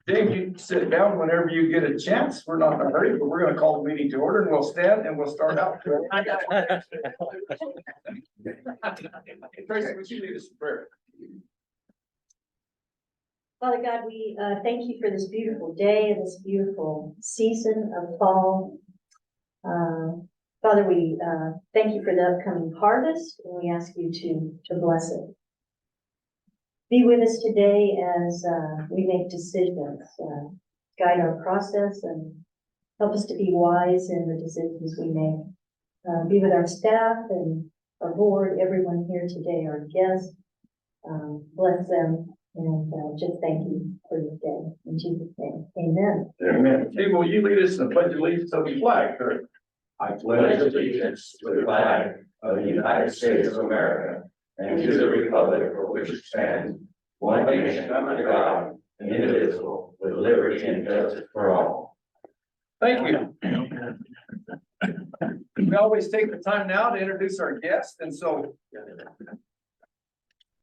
Dave, you sit down whenever you get a chance. We're not in a hurry, but we're gonna call the meeting to order and we'll stand and we'll start out. Tracy, would you lead us in prayer? Father God, we thank you for this beautiful day and this beautiful season of fall. Father, we thank you for the upcoming harvest, and we ask you to bless it. Be with us today as we make decisions, guide our process, and help us to be wise in the decisions we make. Be with our staff and our board, everyone here today, our guests. Bless them. And just thank you for this day. In Jesus' name, amen. Amen. Steve, will you lead us in the pledge of allegiance to the flag? I pledge allegiance to the flag of the United States of America and to the republic for which it stands, one nation under God, indivisible, with liberty and justice for all. Thank you. We always take the time now to introduce our guests, and so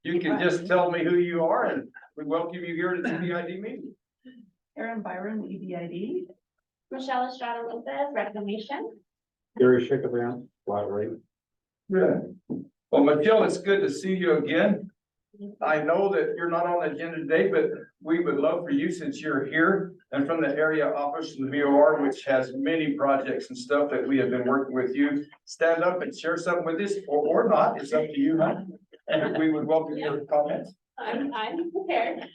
you can just tell me who you are, and we welcome you here to the EBID meeting. Aaron Byron, EBID. Michelle Estrada Lopez, Reclamation. Gary Schickerbrand, flat rate. Good. Well, Michelle, it's good to see you again. I know that you're not on the agenda today, but we would love for you, since you're here and from the area office of the VOR, which has many projects and stuff that we have been working with you, stand up and share something with us, or not. It's up to you, huh? And we would welcome your comments. I'm prepared.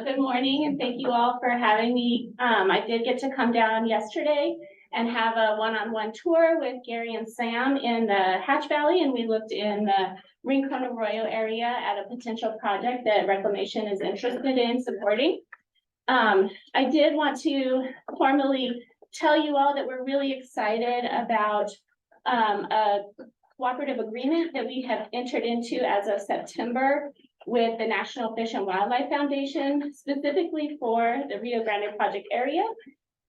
Good morning, and thank you all for having me. I did get to come down yesterday and have a one-on-one tour with Gary and Sam in the Hatch Valley, and we looked in the Rincon Arroyo area at a potential project that Reclamation is interested in supporting. I did want to formally tell you all that we're really excited about a cooperative agreement that we have entered into as of September with the National Fish and Wildlife Foundation, specifically for the Rio Grande project area.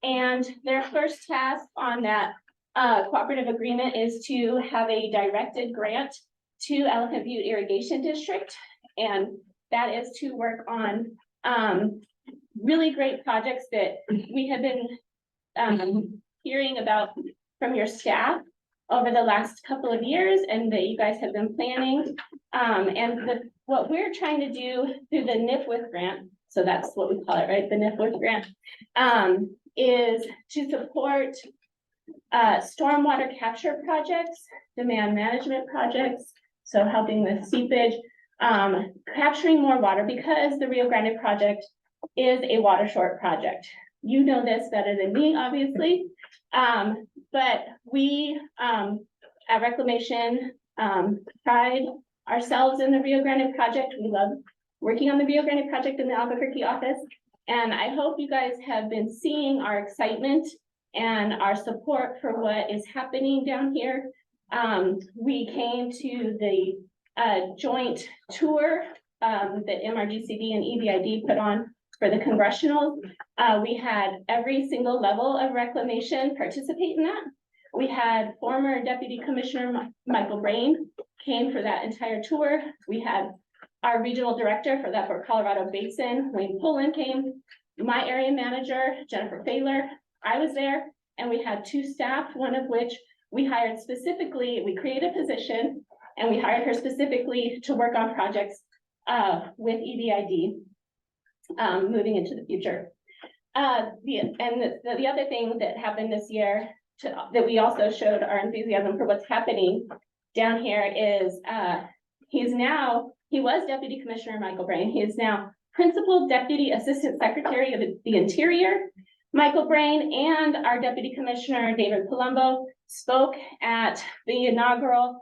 And their first task on that cooperative agreement is to have a directed grant to Elephant Butte Irrigation District. And that is to work on really great projects that we have been hearing about from your staff over the last couple of years and that you guys have been planning. What we're trying to do through the NIFWIF grant, so that's what we call it, right? The NIFWIF grant, is to support stormwater capture projects, demand management projects, so helping with seepage, capturing more water, because the Rio Grande project is a water short project. You know this better than me, obviously, but we at Reclamation pride ourselves in the Rio Grande project. We love working on the Rio Grande project in the Albuquerque office. And I hope you guys have been seeing our excitement and our support for what is happening down here. We came to the joint tour that MRGCD and EBID put on for the congressional. We had every single level of Reclamation participate in that. We had former Deputy Commissioner Michael Brain came for that entire tour. We had our regional director for that for Colorado Basin, Wayne Pullen, came. My area manager, Jennifer Failer, I was there, and we had two staff, one of which we hired specifically. We created a position and we hired her specifically to work on projects with EBID moving into the future. The other thing that happened this year that we also showed our enthusiasm for what's happening down here is he was Deputy Commissioner Michael Brain. He is now Principal Deputy Assistant Secretary of the Interior. Michael Brain and our Deputy Commissioner David Palumbo spoke at the inaugural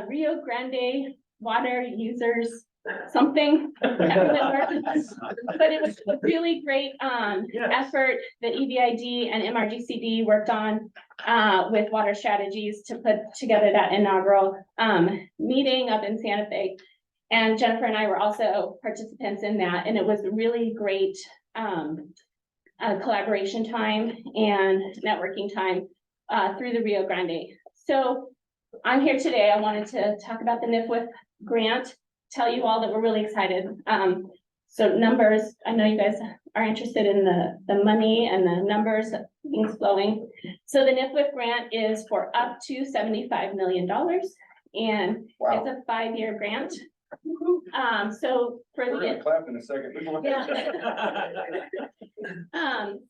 Rio Grande Water Users something. But it was a really great effort that EBID and MRGCD worked on with water strategies to put together that inaugural meeting up in Santa Fe. And Jennifer and I were also participants in that, and it was really great collaboration time and networking time through the Rio Grande. So I'm here today. I wanted to talk about the NIFWIF grant, tell you all that we're really excited. So numbers, I know you guys are interested in the money and the numbers, things flowing. So the NIFWIP grant is for up to $75 million, and it's Wow. a 5-year grant. So for We're the, gonna clap in a second.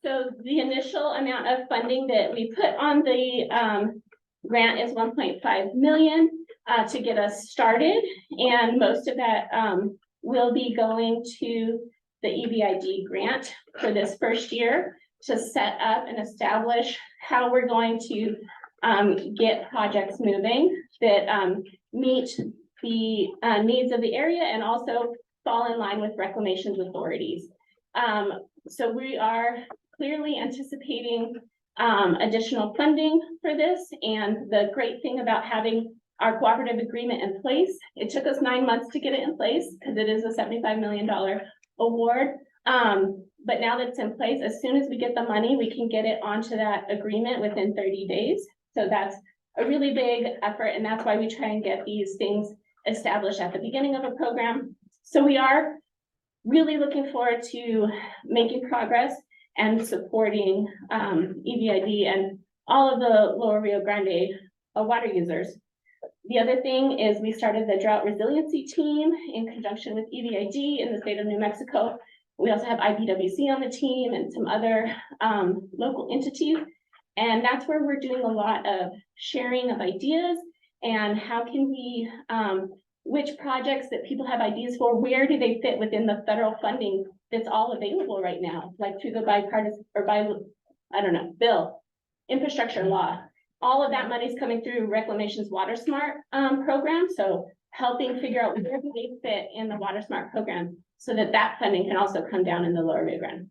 so the initial amount of funding that we put on the, grant is 1.5 million, to get us started. And most of that, will be going to the EBID grant for this first year to set up and establish how we're going to, get projects moving that, meet the, needs of the area and also fall in line with reclamations authorities. So we are clearly anticipating additional funding for this. And the great thing about having our cooperative agreement in place, it took us 9 months to get it in place because it is a $75 million award. But now that it's in place, as soon as we get the money, we can get it onto that agreement within 30 days. So that's a really big effort. And that's why we try and get these things established at the beginning of a program. So we are really looking forward to making progress and supporting EBID and all of the Lower Rio Grande water users. The other thing is we started the drought resiliency team in conjunction with EBID in the state of New Mexico. We also have IBWC on the team and some other local entities. And that's where we're doing a lot of sharing of ideas and how can we, which projects that people have ideas for, where do they fit within the federal funding that's all available right now, like through the bipartisan or bill, infrastructure law. All of that money is coming through Reclamation's Water Smart program. So helping figure out where do they fit in the Water Smart program so that that funding can also come down in the Lower Rio Grande.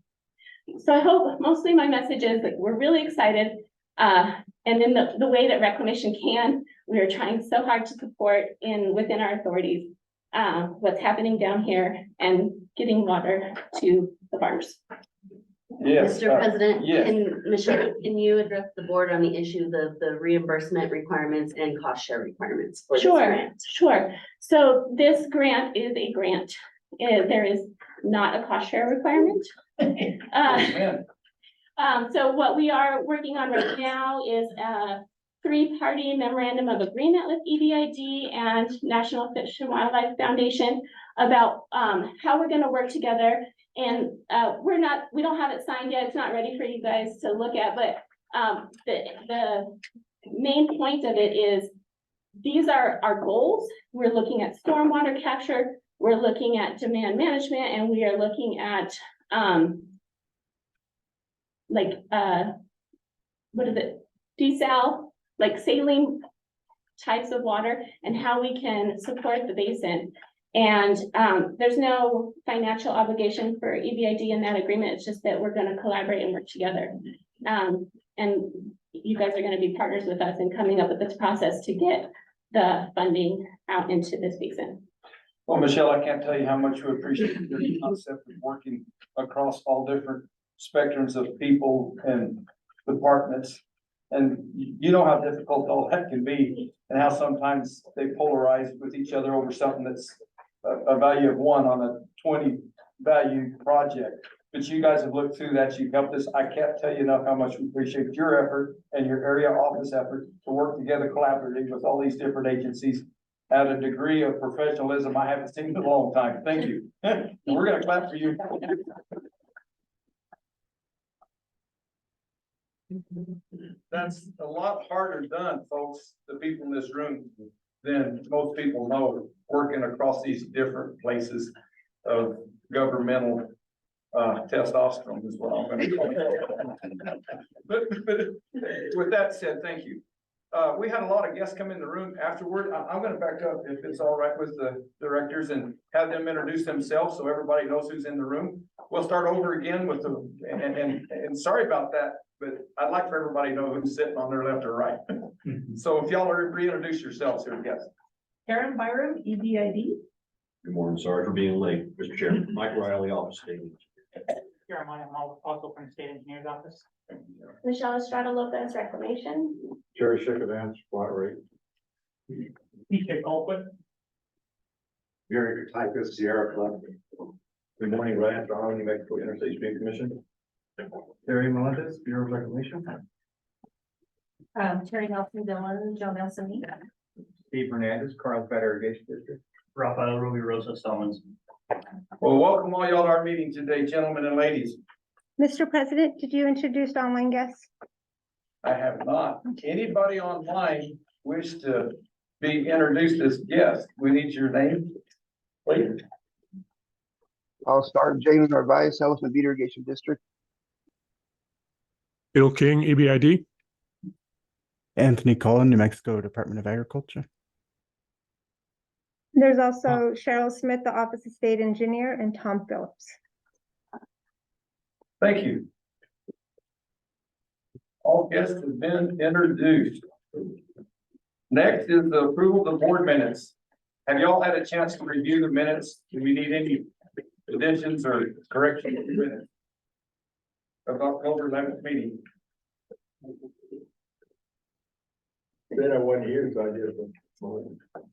So I hope mostly my message is that we're really excited. And in the way that Reclamation can, we are trying so hard to support within our authorities, what's happening down here and getting water to the farmers. Yes. Mr. President, yes. Michelle, can you address the board on the issues of the reimbursement requirements and cost share requirements? For this Sure, grant? sure. So this grant is a grant. There is not a cost share requirement. Amen. So what we are working on right now is a 3-party memorandum of agreement with EBID and National Fish and Wildlife Foundation about how we're going to work together. And we don't have it signed yet. It's not ready for you guys to look at, but the main point of it is these are our goals. We're looking at stormwater capture, we're looking at demand management, and we are looking at what is it? Desal, like saline types of water and how we can support the basin. And there's no financial obligation for EBID in that agreement. It's just that we're going to collaborate and work together. And you guys are going to be partners with us in coming up with this process to get the funding out into this basin. Well, Michelle, I can't tell you how much we appreciate your concept of working across all different spectrums of people and departments. And you know how difficult all that can be and how sometimes they polarize with each other over something that's a value of 1 on a 20 value project. But you guys have looked through that. You've helped us. I can't tell you enough how much we appreciate your effort and your area office effort to work together collaboratively with all these different agencies at a degree of professionalism I haven't seen in a long time. Thank you. And we're going to clap for you. That's a lot harder done, folks, the people in this room, than most people know, working across these different places of governmental testosterone is what I'm gonna call it. But with that said, thank you. We had a lot of guests come in the room afterward. I'm gonna back up if it's all right with the directors and have them introduce themselves so everybody knows who's in the room. We'll start over again with and sorry about that, but I'd like for everybody to know who's sitting on their left or right. So if y'all are reintroduce yourselves here, guys. Karen Byron, EBID. Good morning, sorry for being late, Mr. Chairman. Mike Riley, Office Statement. Jeremiah, I'm also from the state engineer's office. Michelle Estrada Lopez, Reclamation. Jerry Chickadance, flat rate. PJ Colquitt. Gary Tykus, Sierra Club. Good morning, Ryan, from New Mexico Interstate Street Commission. Terry Melendez, Bureau of Reclamation. Terry Nelson Dillon, Joe Nelson. Steve Hernandez, Carlsbad Irrigation District. Rafael Ruby Rosa Stallman. Well, welcome all y'all to our meeting today, gentlemen and ladies. Mr. President, did you introduce online guests? I have not. Anybody online wish to be introduced as guest? We need your name, please. I'll start. James Narvaez, host of the Irrigation District. Bill King, EBID. Anthony Cullen, New Mexico Department of Agriculture. There's also Cheryl Smith, the Office of State Engineer, and Tom Phillips. Thank you. All guests have been introduced. Next is the approval of the board minutes. Have y'all had a chance to review the minutes? Do we need any additions or corrections to the minutes of October 11th meeting? Been a 1 year, so I did.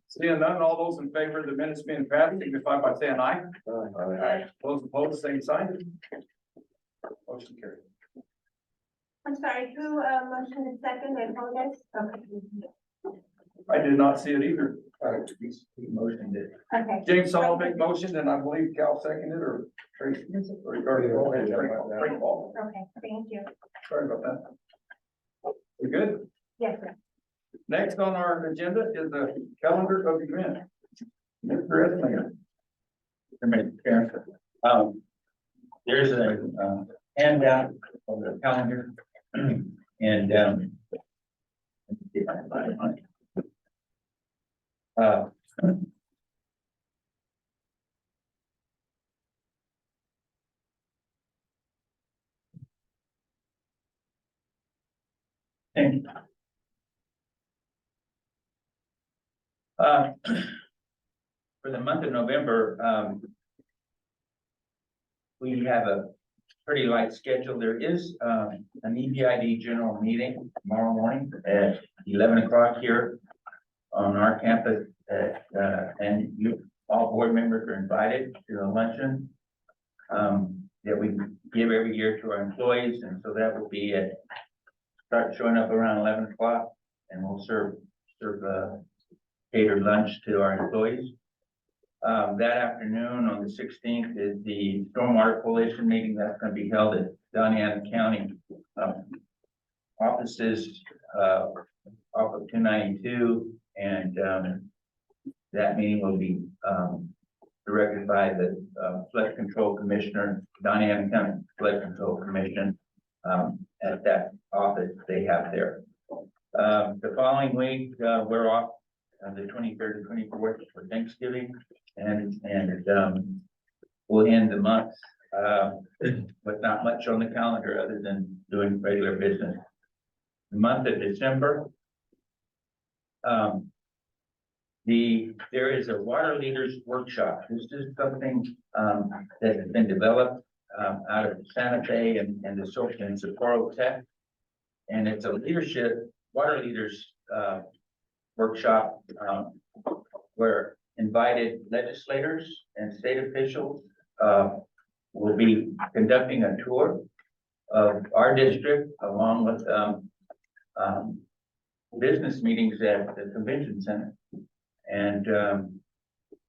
Seeing none, all those in favor of the minutes being passed, signify by saying aye. Aye. Those opposed, same sign. Motion carried. I'm sorry, who motioned in second? I apologize. Okay. I did not see it either. He motioned it. Okay. James Sullivan motioned, and I believe Cal seconded, or Tracy. Or go ahead, Frank Paul. Okay, thank you. Sorry about that. We good? Yes, sir. Next on our agenda is the calendar of event. Mr. Eslinger. There's a handout of the calendar and let me see if I can find it. And for the month of November, we have a pretty light schedule. There is an EBID general meeting tomorrow morning at 11 o'clock here on our campus. And all board members are invited to a luncheon that we give every year to our employees. And so that will be start showing up around 11 o'clock, and we'll serve catered lunch to our employees. That afternoon on the 16th is the Stormwater Coalition meeting. That's going to be held at Doña County offices off of 292, and that meeting will be directed by the Flood Control Commissioner, Doña County Flood Control Commission, at that office they have there. The following week, we're off the 23rd and 24th for Thanksgiving, and we'll end the month with not much on the calendar other than doing regular business. The month of December, there is a water leaders workshop. This is something that has been developed out of Santa Fe and the Socorro Tech, and it's a water leaders workshop where invited legislators and state officials will be conducting a tour of our district along with business meetings at the convention center. And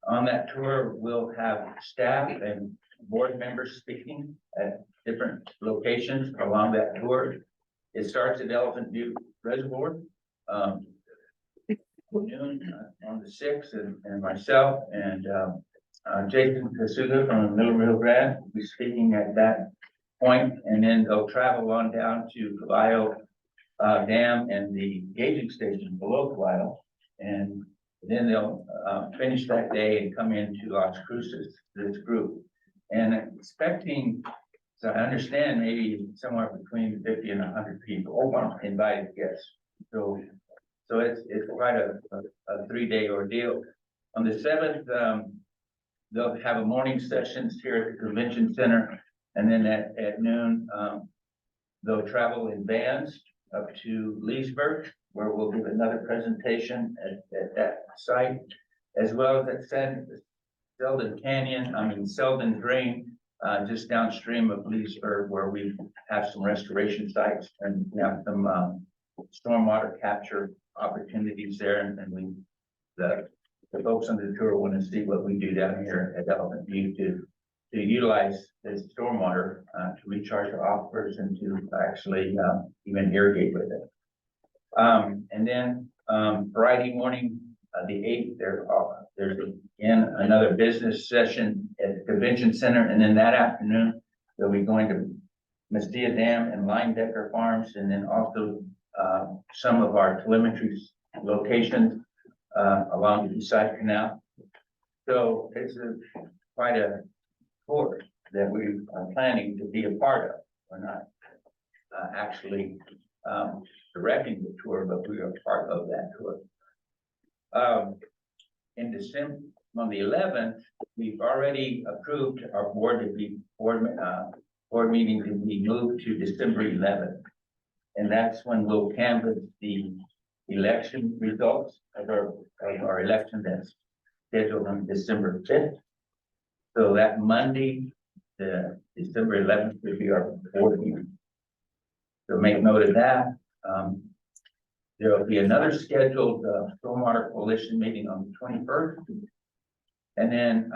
on that tour, we'll have staff and board members speaking at different locations along that tour. It starts at Elephant Butte Reservoir noon on the 6th, and myself and Jason Kasuga from Middle Rio Grande will be speaking at that point, and then they'll travel on down to Caballo Dam and the gauging station below Caballo, and then they'll finish that day and come into Las Cruces, this group. And expecting, so I understand, maybe somewhere between 50 and 100 people invited guests. So it's quite a 3-day ordeal. On the 7th, they'll have a morning sessions here at the convention center, and then at noon, they'll travel in vans up to Leesburg, where we'll give another presentation at that site, as well as at Selden Drain, just downstream of Leesburg, where we have some restoration sites and we have some, stormwater capture opportunities there, and the folks on the tour want to see what we do down here at Elephant View to utilize this stormwater, to recharge our aquifers and to actually, even irrigate with it. And then, Friday morning, the 8th, there's again another business session at the convention center, and then that afternoon we'll be going to Mestia Dam and Linedecker Farms, and then also some of our telemetry locations along the East Side Canal. So it's quite a tour that we are planning to be a part of. We're not actually directing the tour, but we are part of that tour. In December, on the 11th, we've already approved our board meeting to be moved to December 11th. And that's when we'll canvass the election results of our election that's scheduled on December 5th. So that Monday, the December 11th, will be our board meeting. So make note of that. There will be another scheduled Stormwater Coalition meeting on the 21st. And then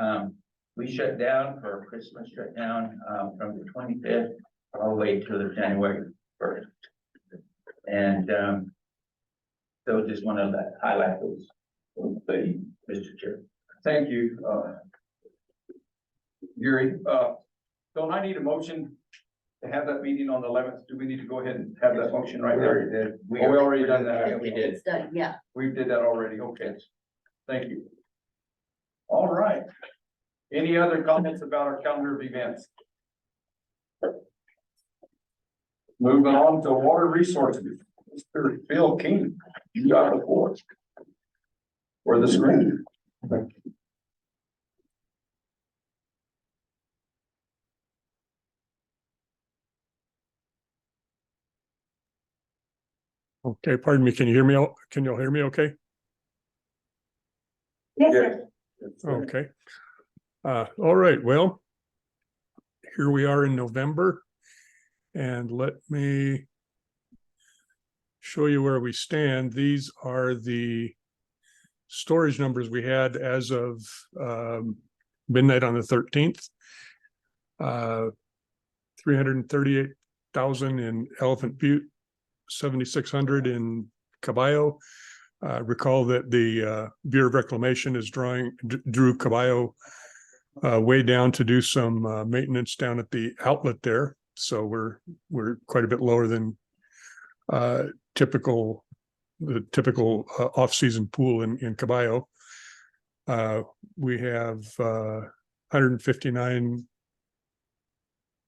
we shut down for Christmas shutdown from the 25th all the way to the January 1st. And so just want to highlight those, Mr. Chair. Thank you, Gary. Don't I need a motion to have that meeting on the 11th? Do we need to go ahead and have that motion right there? We already done that. Yeah, we did. It's done, yeah. We did that already. Okay. Thank you. All right. Any other comments about our calendar of events? Moving on to water resources. Mr. Phil King, you got the floor. Or the screen. Okay, pardon me, can you hear me? Can you all hear me okay? Yes, sir. Okay. All right, well, here we are in November. And let me show you where we stand. These are the storage numbers we had as of midnight on the 13th. 338,000 in Elephant Butte, 7,600 in Caballo. Recall that the Bureau of Reclamation is drew Caballo way down to do some maintenance down at the outlet there. So we're quite a bit lower than the typical off-season pool in Caballo. We have 159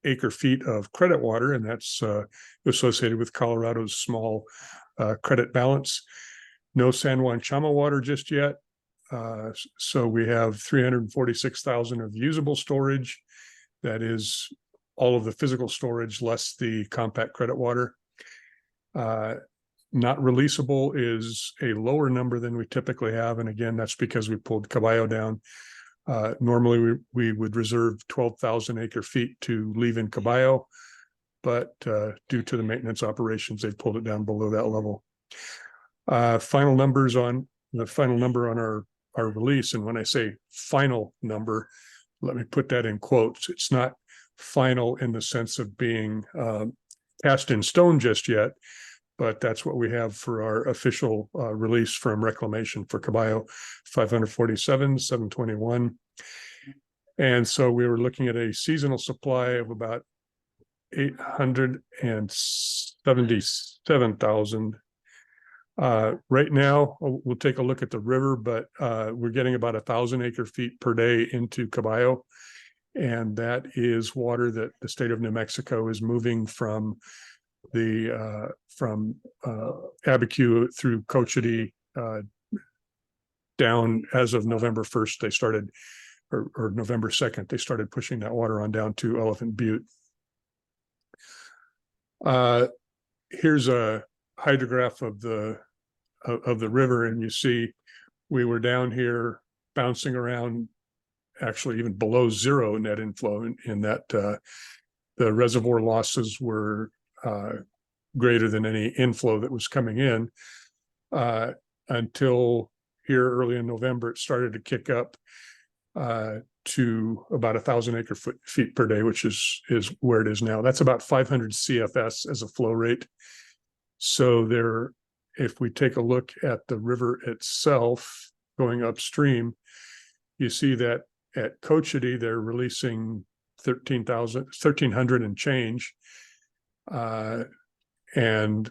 acre feet of credit water, and that's associated with Colorado's small credit balance. No San Juan Chama water just yet. So we have 346,000 of usable storage. That is all of the physical storage less the compact credit water. Not releasable is a lower number than we typically have. And again, that's because we pulled Caballo down. Normally we would reserve 12,000 acre feet to leave in Caballo, but due to the maintenance operations, they pulled it down below that level. Final number on our release. And when I say final number, let me put that in quotes. It's not final in the sense of being cast in stone just yet, but that's what we have for our official release from Reclamation for Caballo, 547, 721. And so we were looking at a seasonal supply of about 877,000. Right now, we'll take a look at the river, but we're getting about 1,000 acre feet per day into Caballo. And that is water that the state of New Mexico is moving from Abiquiu through Cochiti down. As of November 1st, they started, or November 2nd, they started pushing that water on down to Elephant Butte. Here's a hydrograph of the river, and you see we were down here bouncing around actually even below zero net inflow in that the reservoir losses were greater than any inflow that was coming in until here early in November. It started to kick up to about 1,000 feet per day, which is where it is now. That's about 500 CFS as a flow rate. So there, if we take a look at the river itself going upstream, you see that at Cochiti, they're releasing 1,300 and change. And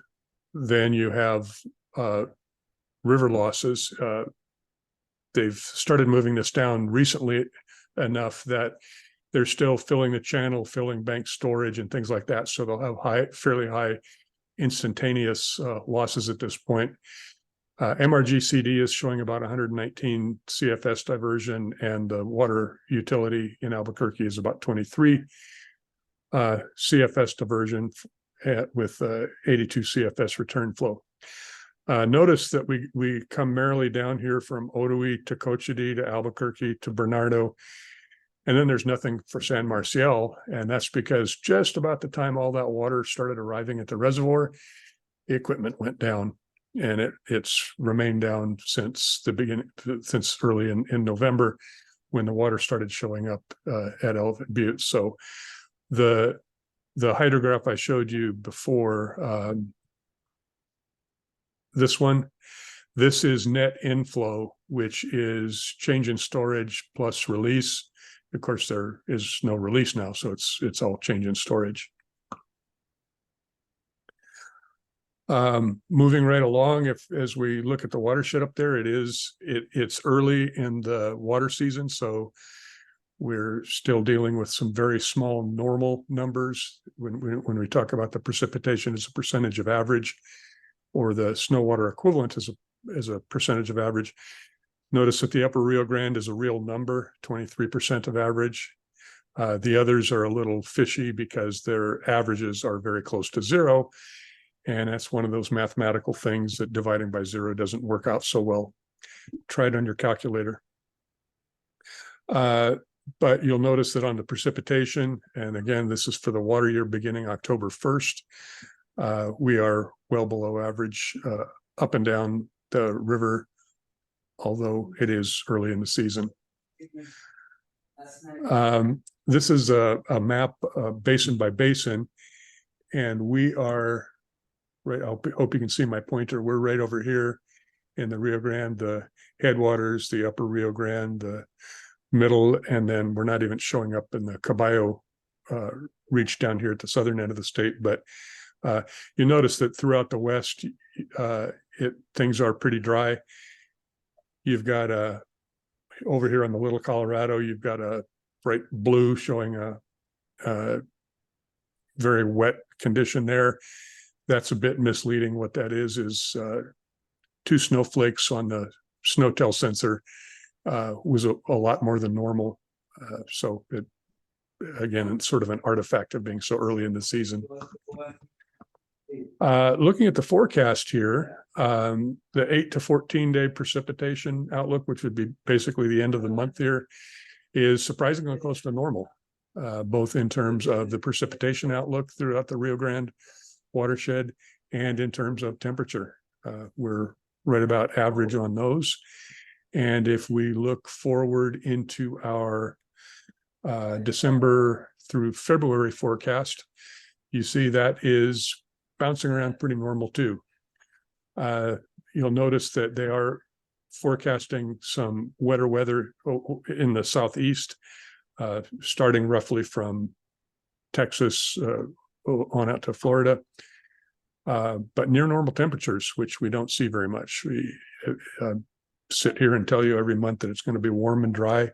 then you have river losses. They've started moving this down recently enough that they're still filling the channel, filling bank storage and things like that. So they'll have fairly high instantaneous losses at this point. MRGCD is showing about 119 CFS diversion, and the water utility in Albuquerque is about 23 CFS diversion with 82 CFS return flow. Notice that we come merrily down here from Otoe to Cochiti to Albuquerque to Bernardo, and then there's nothing for San Marcial, and that's because just about the time all that water started arriving at the reservoir, the equipment went down, and it's remained down since the beginning, since early in November, when the water started showing up at Elephant Butte. So the hydrograph I showed you before, this is net inflow, which is change in storage plus release. Of course, there is no release now, so it's all change in storage. Moving right along, as we look at the watershed up there, it's early in the water season, so we're still dealing with some very small normal numbers when we talk about the precipitation as a percentage of average, or the snow water equivalent as a percentage of average. Notice that the upper Rio Grande is a real number, 23% of average. The others are a little fishy because their averages are very close to zero. And that's one of those mathematical things that dividing by zero doesn't work out so well. Try it on your calculator. But you'll notice that on the precipitation, and again, this is for the water year beginning October 1st, we are well below average up and down the river, although it is early in the season. This is a map basin by basin, and we are right. I hope you can see my pointer. We're right over here in the Rio Grande, the headwaters, the upper Rio Grande, the middle, and then we're not even showing up in the Caballo reach down here at the southern end of the state. But you notice that throughout the west, things are pretty dry. You've got over here on the Little Colorado, you've got a bright blue showing a very wet condition there. That's a bit misleading. What that is 2 snowflakes on the SNOTEL sensor was a lot more than normal. So again, it's sort of an artifact of being so early in the season. Looking at the forecast here, the 8 to 14 day precipitation outlook, which would be basically the end of the month here, is surprisingly close to normal, both in terms of the precipitation outlook throughout the Rio Grande watershed and in terms of temperature. We're right about average on those. And if we look forward into our December through February forecast, you see that is bouncing around pretty normal too. You'll notice that they are forecasting some wetter weather in the southeast, starting roughly from Texas on out to Florida, but near normal temperatures, which we don't see very much. We sit here and tell you every month that it's going to be warm and dry.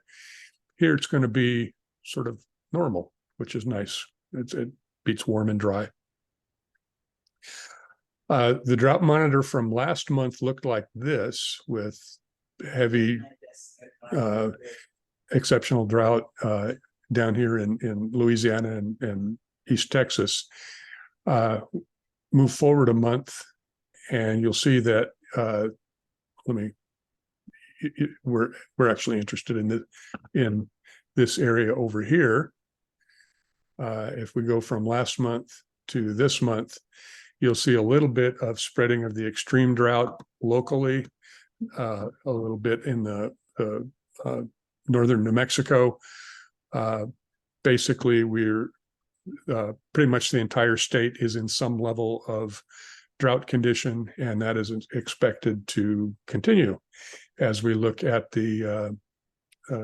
Here it's going to be sort of normal, which is nice. It beats warm and dry. The drought monitor from last month looked like this, with heavy exceptional drought down here in Louisiana and East Texas. Move forward a month and you'll see that we're actually interested in this area over here, if we go from last month to this month, you'll see a little bit of spreading of the extreme drought locally, a little bit in the northern New Mexico. Basically, we're pretty much the entire state is in some level of drought condition, and that is expected to continue as we look at the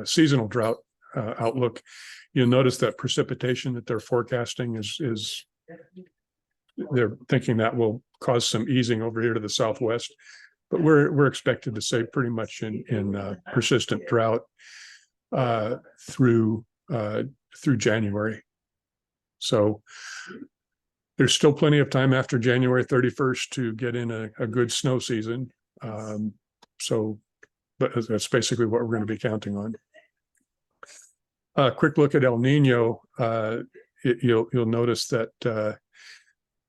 seasonal drought outlook. You'll notice that precipitation that they're forecasting is they're thinking that will cause some easing over here to the southwest, but we're expected to stay pretty much in persistent drought through January. So there's still plenty of time after January 31st to get in a good snow season. But that's basically what we're going to be counting on. A quick look at El Nino. You'll notice that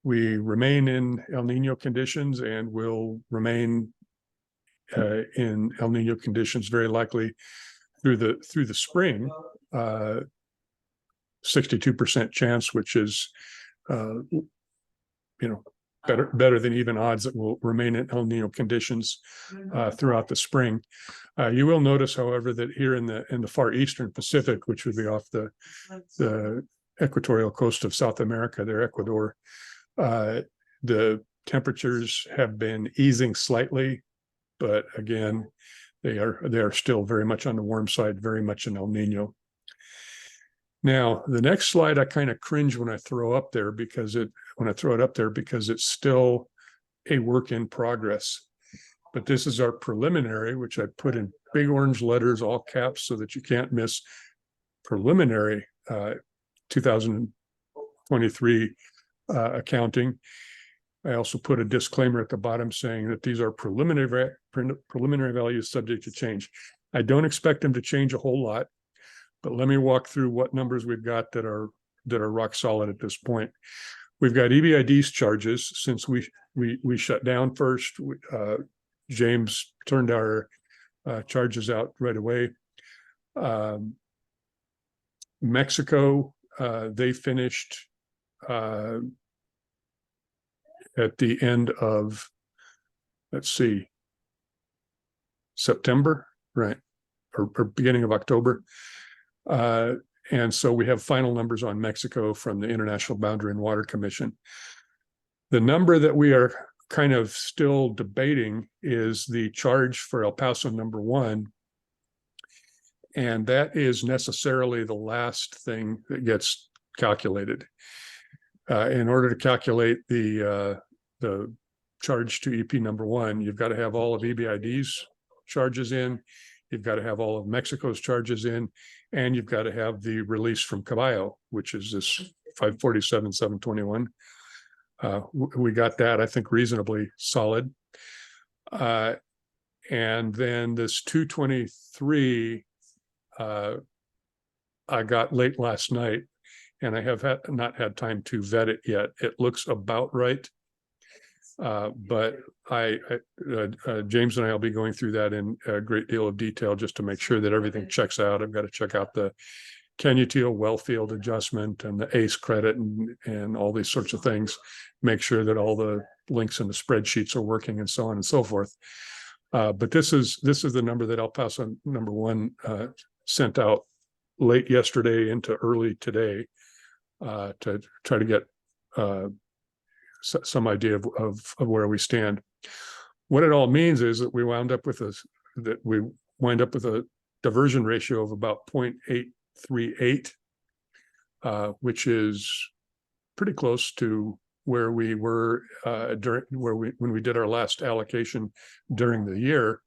we remain in El Nino conditions and will remain in El Nino conditions very likely through the spring. 62% chance, which is better than even odds that will remain in El Nino conditions throughout the spring. You will notice, however, that here in the far eastern Pacific, which would be off the equatorial coast of South America, there, Ecuador, the temperatures have been easing slightly, but again, they are still very much on the warm side, very much in El Nino. Now, the next slide, I kind of cringe when I throw up there because it's still a work in progress. But this is our preliminary, which I put in big orange letters, all caps, so that you can't miss preliminary 2023 accounting. I also put a disclaimer at the bottom saying that these are preliminary values subject to change. I don't expect them to change a whole lot. But let me walk through what numbers we've got that are rock solid at this point. We've got EBID's charges since we shut down first. James turned our charges out right away. Mexico, they finished at the end of, let's see, September, right, or beginning of October. And so we have final numbers on Mexico from the International Boundary and Water Commission. The number that we are kind of still debating is the charge for El Paso number 1. And that is necessarily the last thing that gets calculated. In order to calculate the charge to EP number 1, you've got to have all of EBID's charges in, you've got to have all of Mexico's charges in, and you've got to have the release from Caballo, which is this 547,721. We got that, I think, reasonably solid. And then this 223, I got late last night, and I have not had time to vet it yet. It looks about right. But James and I will be going through that in a great deal of detail just to make sure that everything checks out. I've got to check out the Canutillo well field adjustment and the ACE credit and all these sorts of things, make sure that all the links in the spreadsheets are working and so on and so forth. But this is the number that El Paso number 1 sent out late yesterday into early today to try to get some idea of where we stand. What it all means is that we wind up with a diversion ratio of about 0.838, which is pretty close to where we were when we did our last allocation during the year.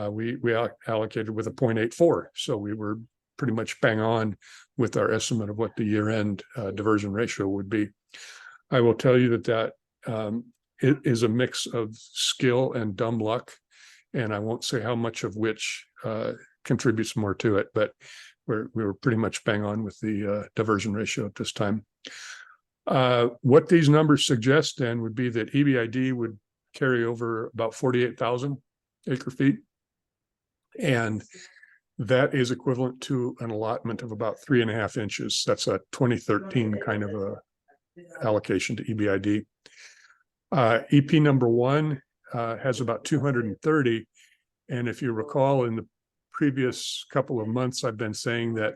We allocated with a 0.84, so we were pretty much bang on with our estimate of what the year-end diversion ratio would be. I will tell you that it is a mix of skill and dumb luck, and I won't say how much of which contributes more to it, but we were pretty much bang on with the diversion ratio at this time. What these numbers suggest then would be that EBID would carry over about 48,000 acre feet, and That is equivalent to an allotment of about 3.5 inches. That's a 2013 kind of a allocation to EBID. EP number one has about 230. And if you recall, in the previous couple of months, I've been saying that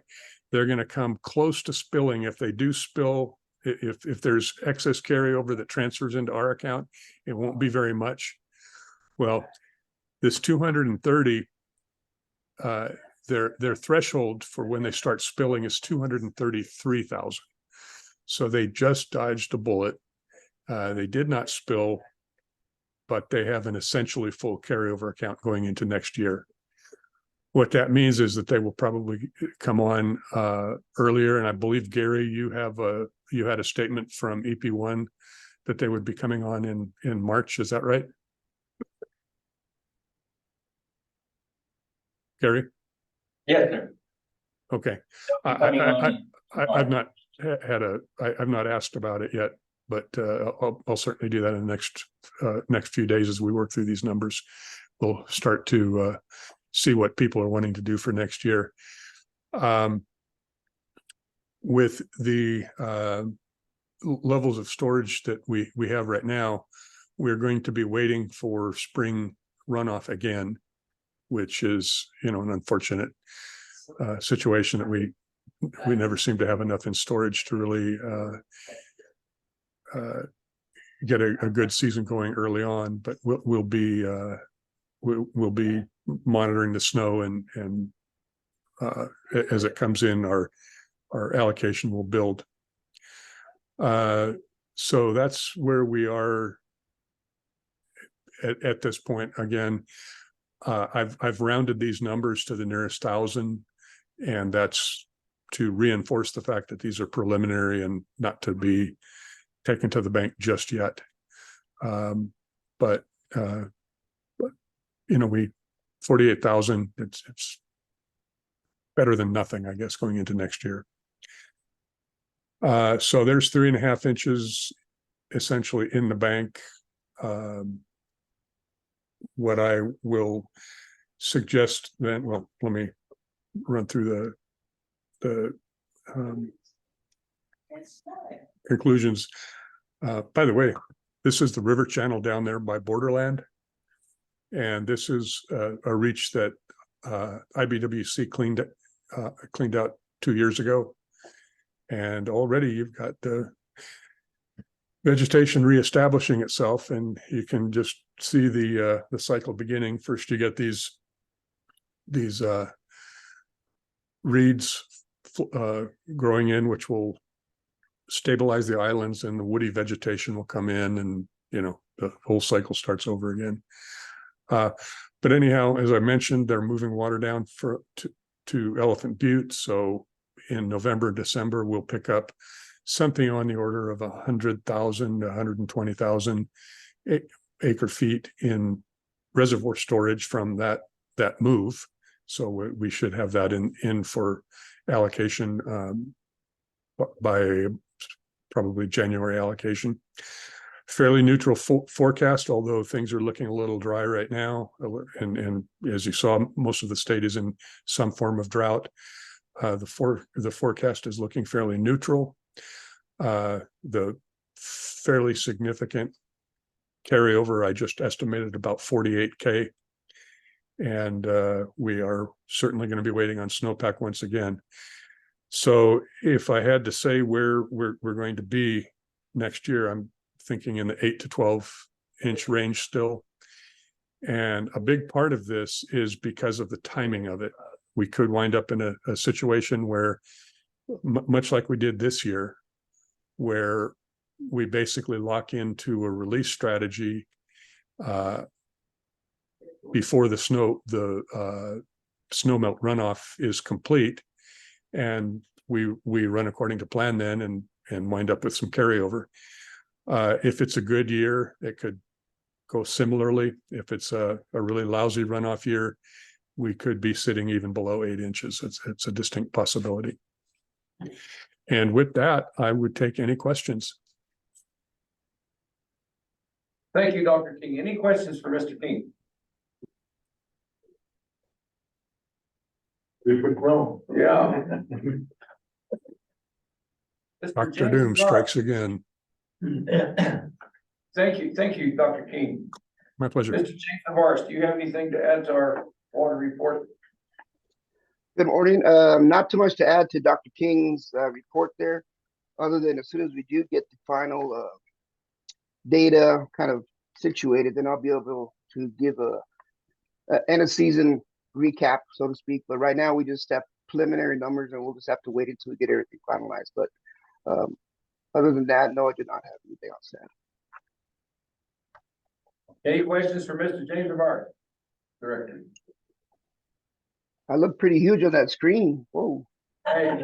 they're going to come close to spilling. If they do spill, if there's excess carryover that transfers into our account, it won't be very much. Well, this 230, their threshold for when they start spilling is 233,000. So they just dodged a bullet. They did not spill, but they have an essentially full carryover account going into next year. What that means is that they will probably come on earlier. And I believe, Gary, you had a statement from EP1 that they would be coming on in March. Is that right? Gary? Yes, sir. Okay. Coming on I've not I've not asked about it yet, but I'll certainly do that in the next few days as we work through these numbers. We'll start to see what people are wanting to do for next year. With the levels of storage that we have right now, we're going to be waiting for spring runoff again, which is, an unfortunate situation that we never seem to have enough in storage to really get a good season going early on. But we'll be monitoring the snow, and as it comes in, our allocation will build. So that's where we are at this point. Again, I've rounded these numbers to the nearest 1,000, and that's to reinforce the fact that these are preliminary and not to be taken to the bank just yet. But 48,000, it's better than nothing, I guess, going into next year. So there's 3.5 inches essentially in the bank. What I will suggest then, well, let me run through the conclusions. By the way, this is the river channel down there by Borderland. And this is a reach that IBWC cleaned out 2 years ago. And already you've got the vegetation reestablishing itself, and you can just see the cycle beginning. First, you get these reeds growing in, which will stabilize the islands, and the woody vegetation will come in, and the whole cycle starts over again. But anyhow, as I mentioned, they're moving water down to Elephant Butte. So in November, December, we'll pick up something on the order of 100,000 to 120,000 acre feet in reservoir storage from that move. So we should have that in for allocation by probably January allocation. Fairly neutral forecast, although things are looking a little dry right now. And as you saw, most of the state is in some form of drought. The forecast is looking fairly neutral. The fairly significant carryover, I just estimated about 48K. And we are certainly going to be waiting on snowpack once again. So if I had to say where we're going to be next year, I'm thinking in the 8 to 12 inch range still. And a big part of this is because of the timing of it. We could wind up in a situation where, much like we did this year, where we basically lock into a release strategy before the snowmelt runoff is complete, and we run according to plan then, and wind up with some carryover. If it's a good year, it could go similarly. If it's a really lousy runoff year, we could be sitting even below 8 inches. It's a distinct possibility. And with that, I would take any questions. Thank you, Dr. King. Any questions for Mr. King? Yeah. Mr. Dr. James Doom Clark. strikes again. Thank you, Dr. King. My pleasure. Mr. James Navarre, do you have anything to add to our water report? Good morning. Not too much to add to Dr. King's report there, other than as soon as we do get the final data kind of situated, then I'll be able to give a end of season recap, so to speak. But right now we just have preliminary numbers, and we'll just have to wait until we get everything finalized. But other than that, no, I do not have anything else to add. Any questions for Mr. James Navarre? Director. I look pretty huge on that screen. Whoa. Hey.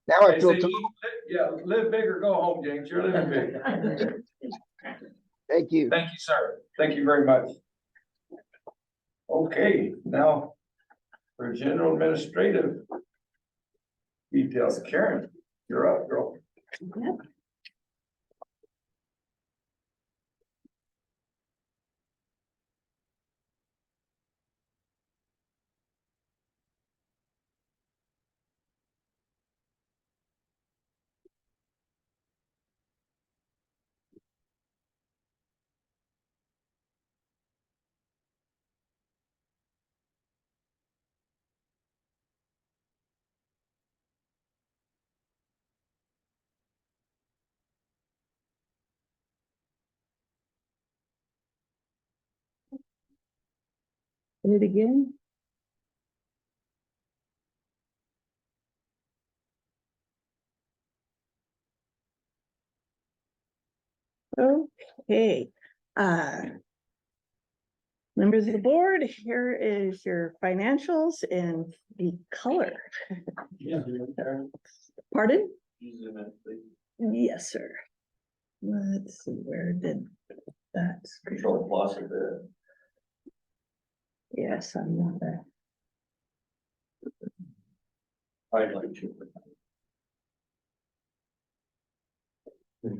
Now I They feel say yeah, live big or go home, James. You're living big. Thank you. Thank you, sir. Thank you very much. Okay, now for general administrative details, Karen, you're up, girl. it again. Okay, members of the board, here is your financials in the color. Pardon? Yes, sir. Let's see, where did that? Control plus of the. Yes, I'm not there. I'd like to.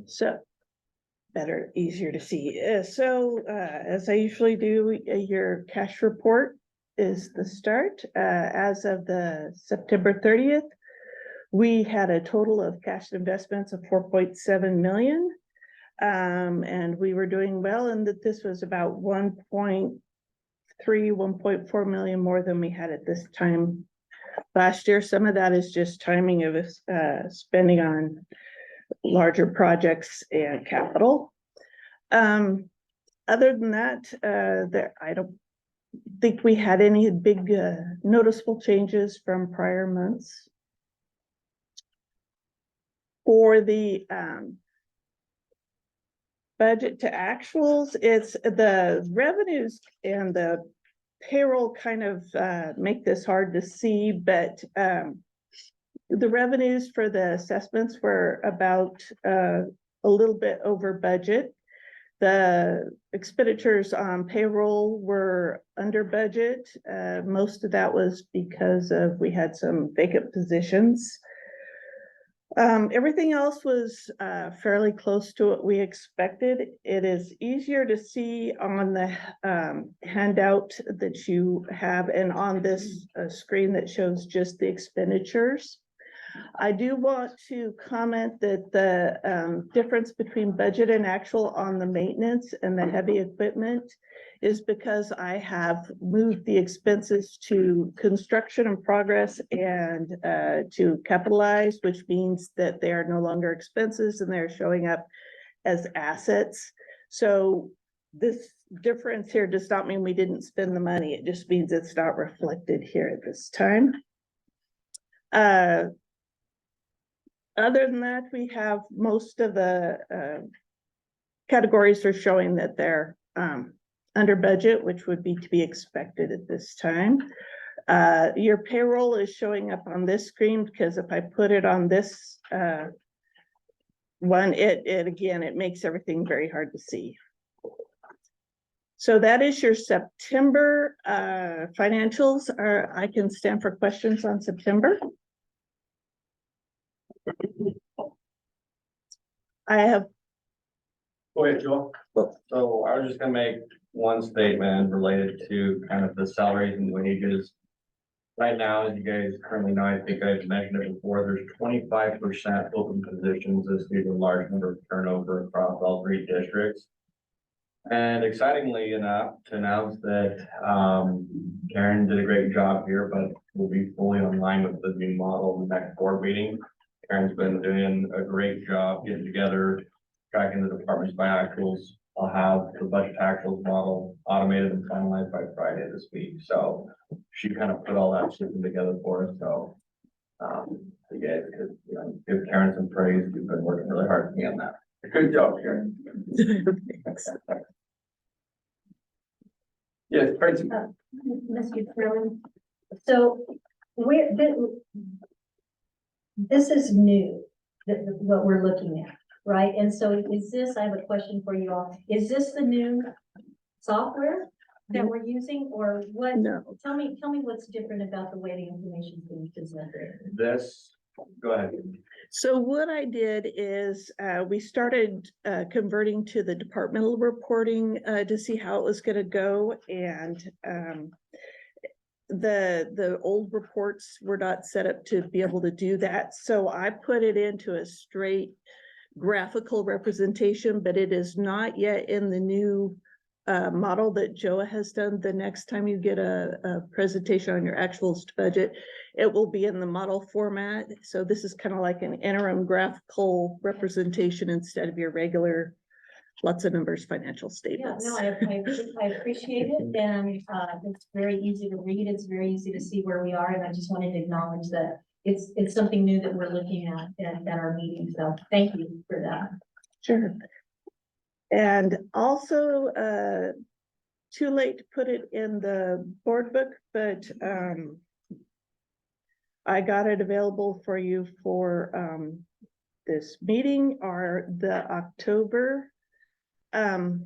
So better, easier to see. As I usually do, your cash report is the start. As of the September 30th, we had a total of cash investments of 4.7 million. And we were doing well, and that this was about 1.4 million more than we had at this time last year. Some of that is just timing of spending on larger projects and capital. Other than that, I don't think we had any big noticeable changes from prior months. For the budget to actuals, it's the revenues and the payroll kind of make this hard to see, but the revenues for the assessments were about a little bit over budget. The expenditures on payroll were under budget. Most of that was because we had some vacant positions. Everything else was fairly close to what we expected. It is easier to see on the handout that you have and on this screen that shows just the expenditures. I do want to comment that the difference between budget and actual on the maintenance and the heavy equipment is because I have moved the expenses to construction and progress and to capitalized, which means that they are no longer expenses and they're showing up as assets. So this difference here does not mean we didn't spend the money. It just means it's not reflected here at this time. Other than that, we have most of the categories are showing that they're under budget, which would be to be expected at this time. Your payroll is showing up on this screen because if I put it on this one, it makes everything very hard to see. So that is your September financials. I can stand for questions on September. I have Go ahead, Joel. So I was just gonna make one statement related to kind of the salaries and wages. Right now, as you guys currently know, I think I've mentioned it before, there's 25% open positions. This is a large number of turnover across all three districts. And excitingly enough, to announce that, Karen did a great job here, but will be fully online with the new model in the next board meeting. Karen's been doing a great job getting together, tracking the departments by actuals. I'll have the budget actuals model automated and finalized by Friday this week. So she kind of put all that system together for us. So, you guys could, you know, give Karen some praise. You've been working really hard for me on that. Good job, Karen. Yes, Tracy. Mr. Chairman, so this is new, what we're looking at, right? And so is this, I have a question for you all. Is this the new software that we're using or what? No. Tell me what's different about the way the information is being presented. This, go ahead. So what I did is, we started converting to the departmental reporting to see how it was gonna go, and the old reports were not set up to be able to do that. So I put it into a straight graphical representation, but it is not yet in the new model that Joa has done. The next time you get a presentation on your actual budget, it will be in the model format. So this is kind of like an interim graphical representation instead of your regular lots of numbers financial Yeah, statements. no, I appreciate it, and it's very easy to read, it's very easy to see where we are, and I just wanted to acknowledge that it's something new that we're looking at our meeting, so thank you for that. Sure. And also, too late to put it in the board book, but I got it available for you for this meeting or the October. That's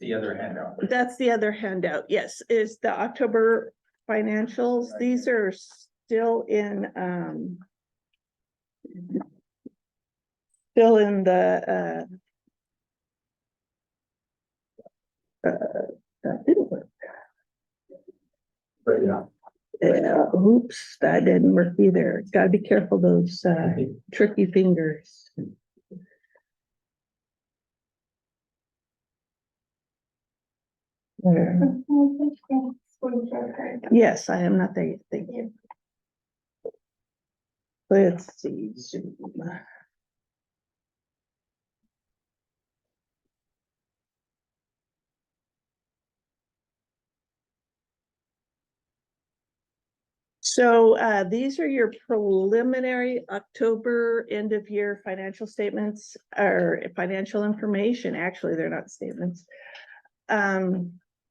the other handout. That's the other handout, yes, is the October financials. These are still in the that didn't work. But yeah. Oops, that didn't work either. Gotta be careful, those tricky fingers. There. Yes, I am not there yet, thank you. Let's see. Zoom. So these are your preliminary October end of year financial statements or financial information. Actually, they're not statements.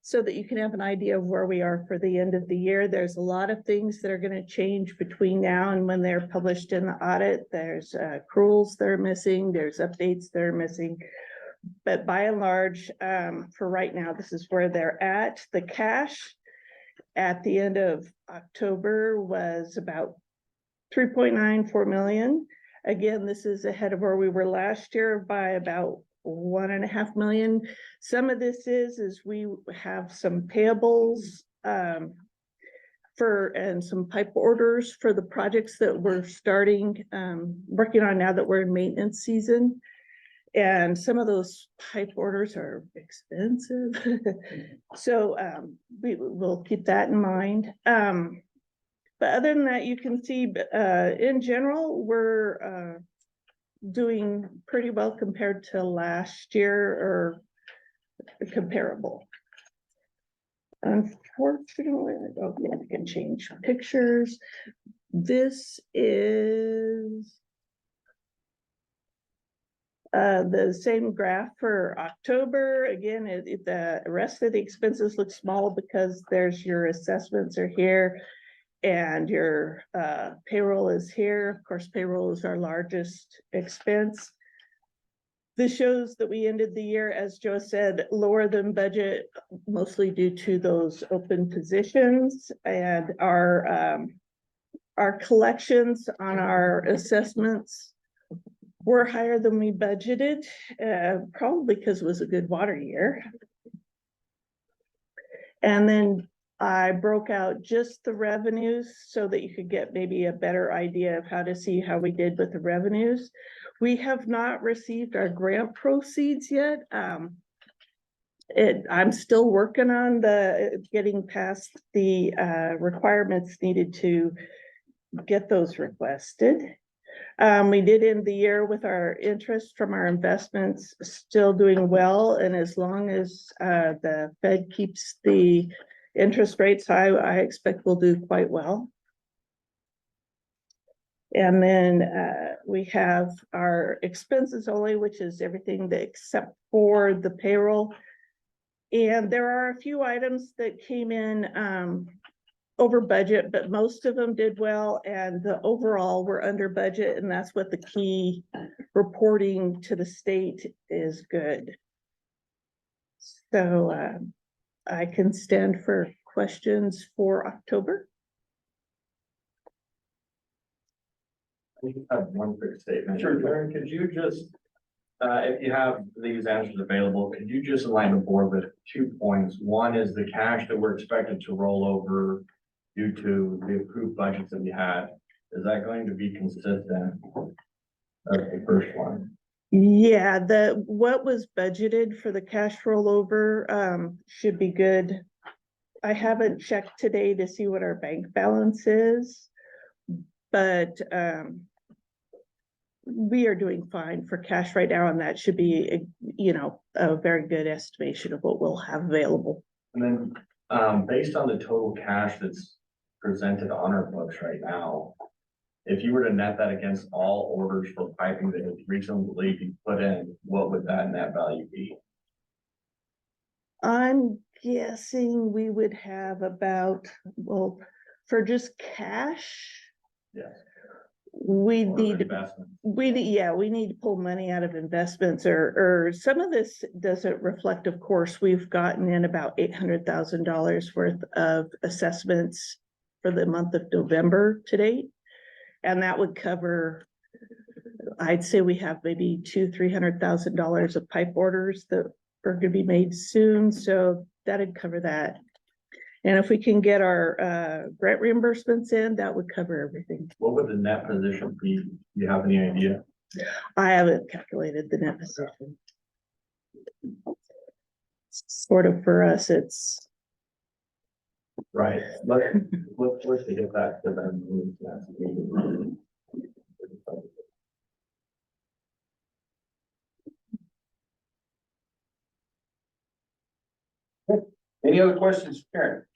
So that you can have an idea of where we are for the end of the year. There's a lot of things that are going to change between now and when they're published in the audit. There's accruals that are missing, there's updates that are missing. But by and large, for right now, this is where they're at. The cash at the end of October was about 3.94 million. Again, this is ahead of where we were last year by about 1.5 million. Some of this is we have some payables and some pipe orders for the projects that we're starting working on now that we're in maintenance season. And some of those pipe orders are expensive. So we will keep that in mind. But other than that, you can see in general, we're doing pretty well compared to last year or comparable. Unfortunately, I don't think I can change pictures. This is the same graph for October. Again, the rest of the expenses look small because there's your assessments are here and your payroll is here. Of course, payroll is our largest expense. This shows that we ended the year, as Joe said, lower than budget, mostly due to those open positions, and our collections on our assessments We're higher than we budgeted, probably because it was a good water year. And then I broke out just the revenues so that you could get maybe a better idea of how to see how we did with the revenues. We have not received our grant proceeds yet. I'm still working on getting past the requirements needed to get those requested. We did end the year with our interest from our investments still doing well, and as long as the Fed keeps the interest rates high, I expect we'll do quite well. And then we have our expenses only, which is everything except for the payroll. And there are a few items that came in over budget, but most of them did well, and the overall we're under budget, and that's what the key reporting to the state is good. So I can stand for questions for October. We have one quick statement. Sure. Karen, could you just, if you have these answers available, could you just align the board with 2 points? One is the cash that we're expected to roll over due to the approved budgets that we had. Is that going to be consistent? That's the first one. Yeah, what was budgeted for the cash rollover should be good. I haven't checked today to see what our bank balance is, but we are doing fine for cash right now, and that should be, a very good estimation of what we'll have available. And then based on the total cash that's presented on our books right now, if you were to net that against all orders for piping that have recently been put in, what would that net value be? I'm guessing we would have about, well, for just cash, Yes. we Or need investment. we need to pull money out of investments, or some of this doesn't reflect, of course. We've gotten in about $800,000 worth of assessments for the month of November to date, and that would cover, I'd say we have maybe $200,000-300,000 of pipe orders that are going to be made soon, so that'd cover that. And if we can get our grant reimbursements in, that would cover everything. What would the net position be? Do you have any idea? I haven't calculated the net position. Sort of for us, it's Right. Let's get that to them. Any other questions, Karen?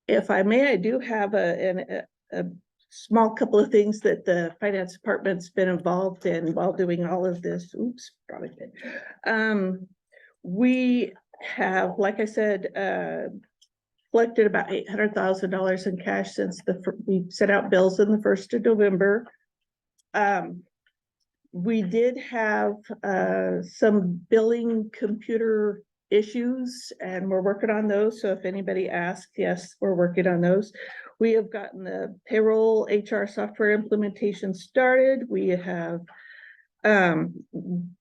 if I may, I do have a small couple of things that the finance department's been involved in while doing all of this. Oops, probably did. We have, like I said, collected about $800,000 in cash since we sent out bills in the 1st of November. We did have some billing computer issues, and we're working on those. So if anybody asks, yes, we're working on those. We have gotten the payroll HR software implementation started. We have done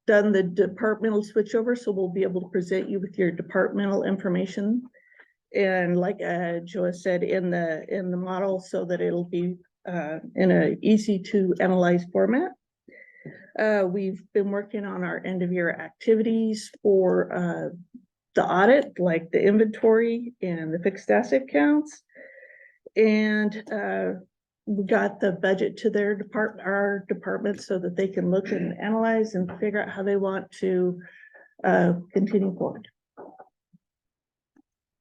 the departmental switchover, so we'll be able to present you with your departmental information. And like Joa said, in the model, so that it'll be in a easy to analyze format. We've been working on our end of year activities for the audit, like the inventory and the fixed asset counts. And we got the budget to our department so that they can look and analyze and figure out how they want to continue forward.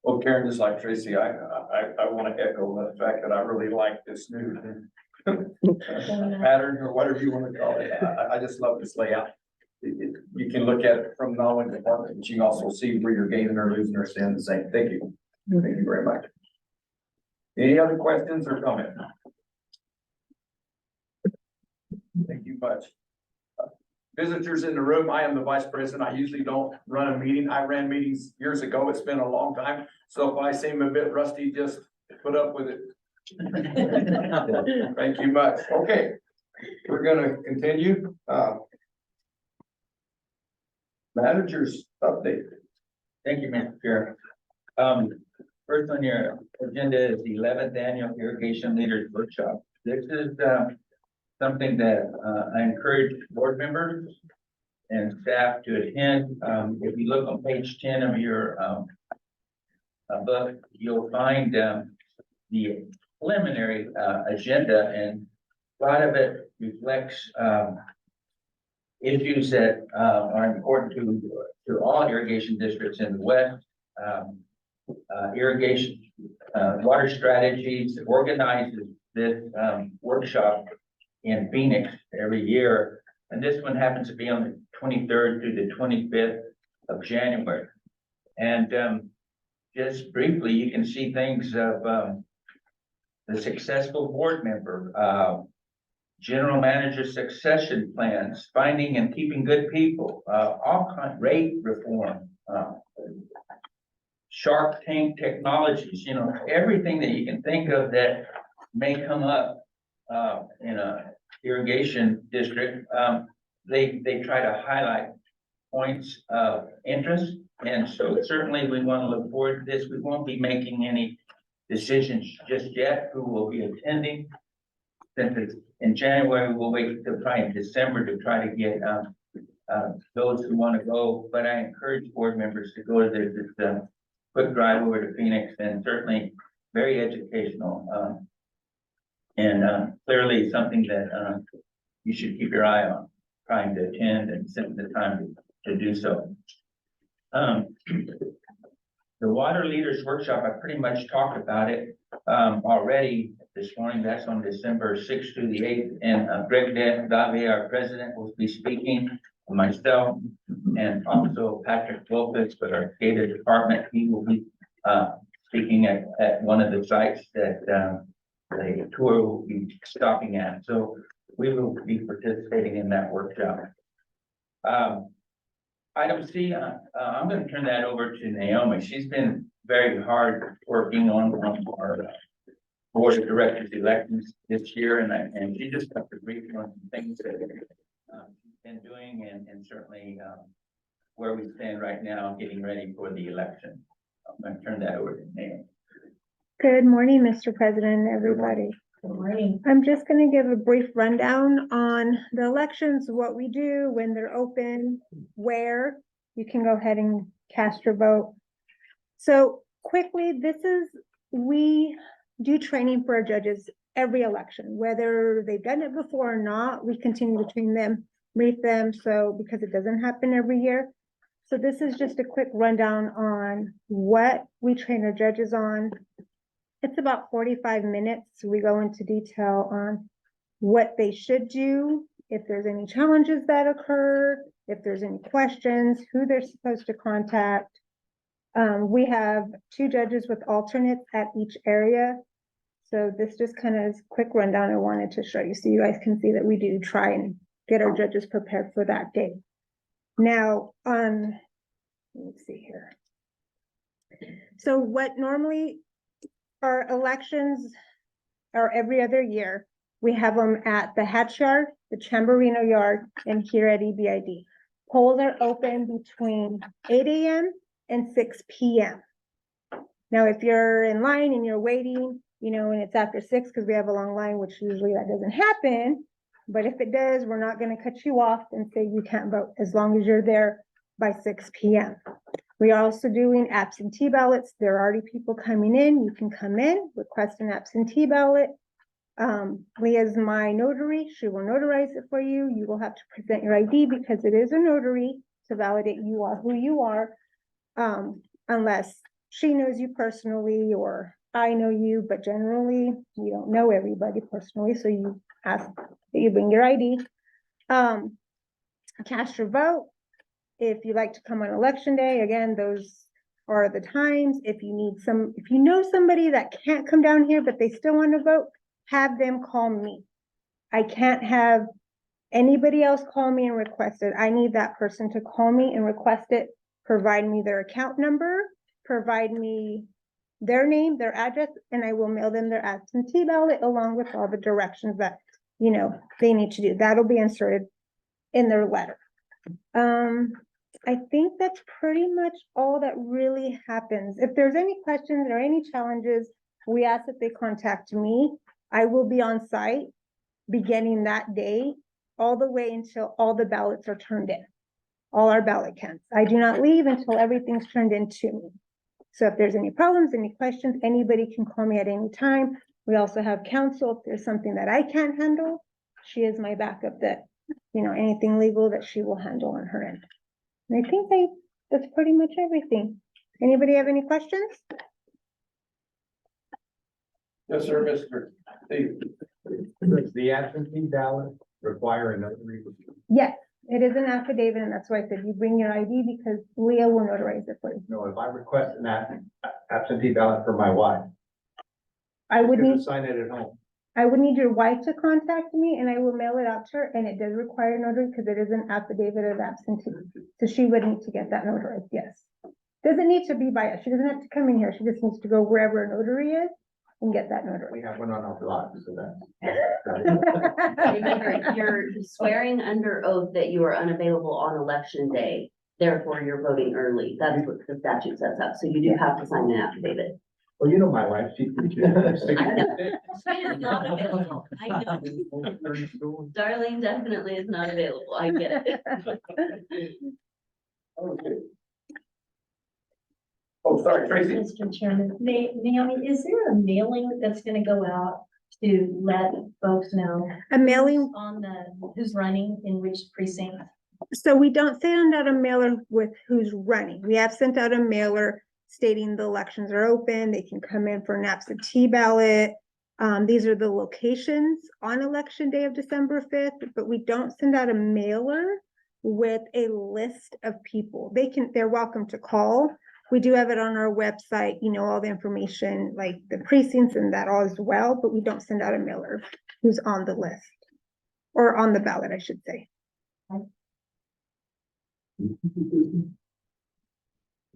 Well, Karen, just like Tracy, I want to echo the fact that I really like this new pattern, or whatever you want to call it. I just love this layout. You can look at it from not only the department, but you can also see where you're gaining or losing or staying the same. Thank you. Thank you very much. Any other questions or comments? Thank you much. Visitors in the room, I am the vice president. I usually don't run a meeting. I ran meetings years ago. It's been a long time. So if I seem a bit rusty, just put up with it. Thank you much. Okay, we're gonna continue. Managers update. Thank you, Mr. Chair. First on your agenda is the 11th Annual Irrigation Leaders Workshop. This is something that I encourage board members and staff to attend. If you look on page 10 of your book, you'll find the preliminary agenda, and a lot of it reflects issues that are important to all irrigation districts in the West. Irrigation water strategies organizes this workshop in Phoenix every year, and this one happens to be on the 23rd through the 25th of January. And just briefly, you can see things of the successful board member, general manager succession plans, finding and keeping good people, all kind rate reform, Shark Tank technologies, you know, everything that you can think of that may come up in a irrigation district. They try to highlight points of interest, and so certainly we want to look forward to this. We won't be making any decisions just yet who will be attending. Since it's in January, we'll wait until probably in December to try to get those who want to go. But I encourage board members to go to this quick drive over to Phoenix, and certainly very educational and clearly something that you should keep your eye on, trying to attend and spend the time to do so. The Water Leaders Workshop, I pretty much talked about it already this morning. That's on December 6th through the 8th, and Greg Davie, our president, will be speaking. Myself and also Patrick Lopez, but our data department, he will be speaking at one of the sites that the tour will be stopping at. So we will be participating in that workshop. Item C, I'm going to turn that over to Naomi. She's been very hard working on our board of directors elections this year, and she just got to brief on some things that she's been doing, and certainly where we stand right now, getting ready for the election. I'm going to turn that over to Naomi. Good morning, Mr. President, everybody. Good morning. I'm just going to give a brief rundown on the elections, what we do, when they're open, where you can go ahead and cast your vote. So quickly, we do training for our judges every election, whether they've done it before or not. We continue to train them, meet them, so because it doesn't happen every year. So this is just a quick rundown on what we train our judges on. It's about 45 minutes. We go into detail on what they should do, if there's any challenges that occur, if there's any questions, who they're supposed to contact. We have 2 judges with alternates at each area. So this just kind of is a quick rundown I wanted to show you, so you guys can see that we do try and get our judges prepared for that day. Now, let's see here. So what normally our elections are every other year, we have them at the Hatch Yard, the Chamberino Yard, and here at EBID. Polls are open between 8 a.m. and 6 p.m. Now, if you're in line and you're waiting, you know, and it's after 6 because we have a long line, which usually that doesn't happen. But if it does, we're not going to cut you off and say you can't vote as long as you're there by 6 p.m. We are also doing absentee ballots. There are already people coming in. You can come in, request an absentee ballot. Leah is my notary. She will notarize it for you. You will have to present your ID because it is a notary to validate you are who you are, unless she knows you personally or I know you, but generally you don't know everybody personally. So you ask that you bring your ID. Cast your vote. If you like to come on election day, again, those are the times. If you know somebody that can't come down here, but they still want to vote, have them call me. I can't have anybody else call me and request it. I need that person to call me and request it, provide me their account number, provide me their name, their address, and I will mail them their absentee ballot along with all the directions that, you know, they need to do. That'll be inserted in their letter. I think that's pretty much all that really happens. If there's any questions or any challenges, we ask that they contact me. I will be on site beginning that day, all the way until all the ballots are turned in, all our ballot counts. I do not leave until everything's turned in to me. So if there's any problems, any questions, anybody can call me at any time. We also have counsel. If there's something that I can't handle, she is my backup that, you know, anything legal that she will handle on her end. And I think that's pretty much everything. Anybody have any questions? Yes, sir, Mr. Steve. Does the absentee ballot require a notary? Yes, it is an affidavit, and that's why I said you bring your ID because Leah will notarize it for you. No, if I request an absentee ballot for my wife, I would can need, I sign it at home? I would need your wife to contact me and I will mail it out to her, and it does require notary because it is an affidavit of absentee. So she would need to get that notarized, yes. Doesn't need to be by us. She doesn't have to come in here. She just needs to go wherever a notary is and get that notarized. We have one on our block, so that's. Remember, you're swearing under oath that you are unavailable on election day. Therefore, you're voting early. That's what the statute sets up. So you do have to sign an affidavit. Well, you know my wife, she. She is not available. I know. Darlene definitely is not available. I get it. Okay. Oh, sorry, Tracy. Mr. Chairman, Naomi, is there a mailing that's gonna go out to let folks know? A mailing, On who's running in which precinct? so we don't send out a mailer with who's running. We have sent out a mailer stating the elections are open. They can come in for an absentee ballot. These are the locations on election day of December 5th, but we don't send out a mailer with a list of people. They're welcome to call. We do have it on our website, you know, all the information, like the precincts and that all as well, but we don't send out a mailer who's on the list or on the ballot, I should say.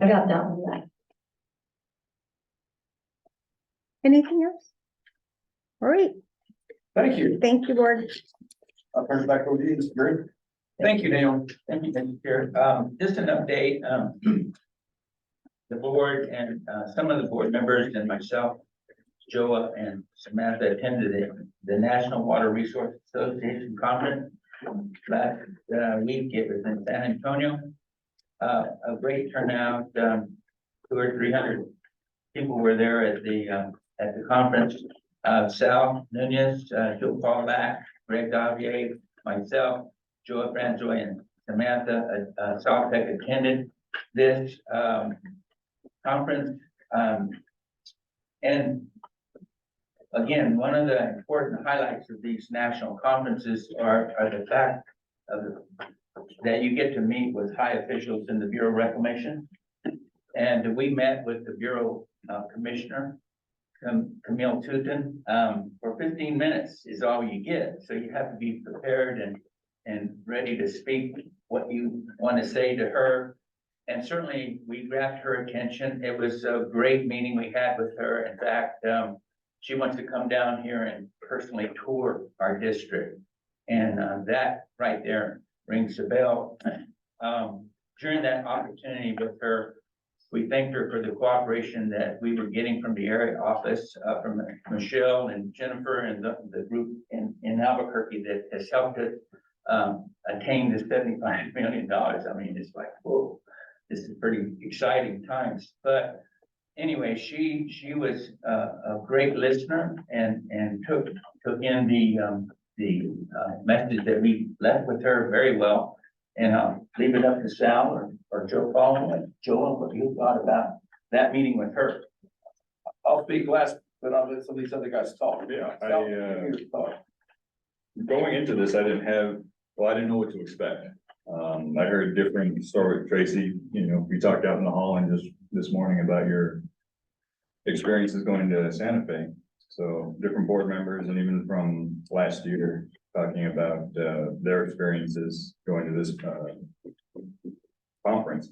I got that one right. Anything else? All right. Thank you. Thank you, board. I'll turn it back over to you, Mr. Green. Thank you, Naomi. Thank you, Mr. Chair. Just an update, the board and, some of the board members and myself, Joa and Samantha attended the National Water Resource Association Conference last week. It was in San Antonio. A great turnout, 200 or 300 people were there at the conference. Sal Nunez, Joe Paul Back, Greg Davier, myself, Joa Franzoy, and Samantha Saltec attended this conference. And again, one of the important highlights of these national conferences are the fact that you get to meet with high officials in the Bureau of Reclamation. And we met with the Bureau Commissioner, Camille Touton, for 15 minutes is all you get. So you have to be prepared and ready to speak what you want to say to her. And certainly we grabbed her attention. It was a great meeting we had with her. In fact, she wants to come down here and personally tour our district. And that right there rings a bell. During that opportunity with her, we thanked her for the cooperation that we were getting from the area office, from Michelle and Jennifer and the group in Albuquerque that has helped us attain this $75 million. I mean, it's like, whoa, this is pretty exciting times. But anyway, she was a great listener and took in the message that we left with her very well. And I'll leave it up to Sal or Joe Paul and Joel, what you thought about that meeting with her. I'll speak last, but I'll let some of these other guys talk. Yeah, Sal, your thought. going into this, I didn't know what to expect. I heard different story, Tracy, you know, we talked out in the hall and just this morning about your experiences going to Santa Fe. So different board members and even from last year talking about their experiences going to this conference.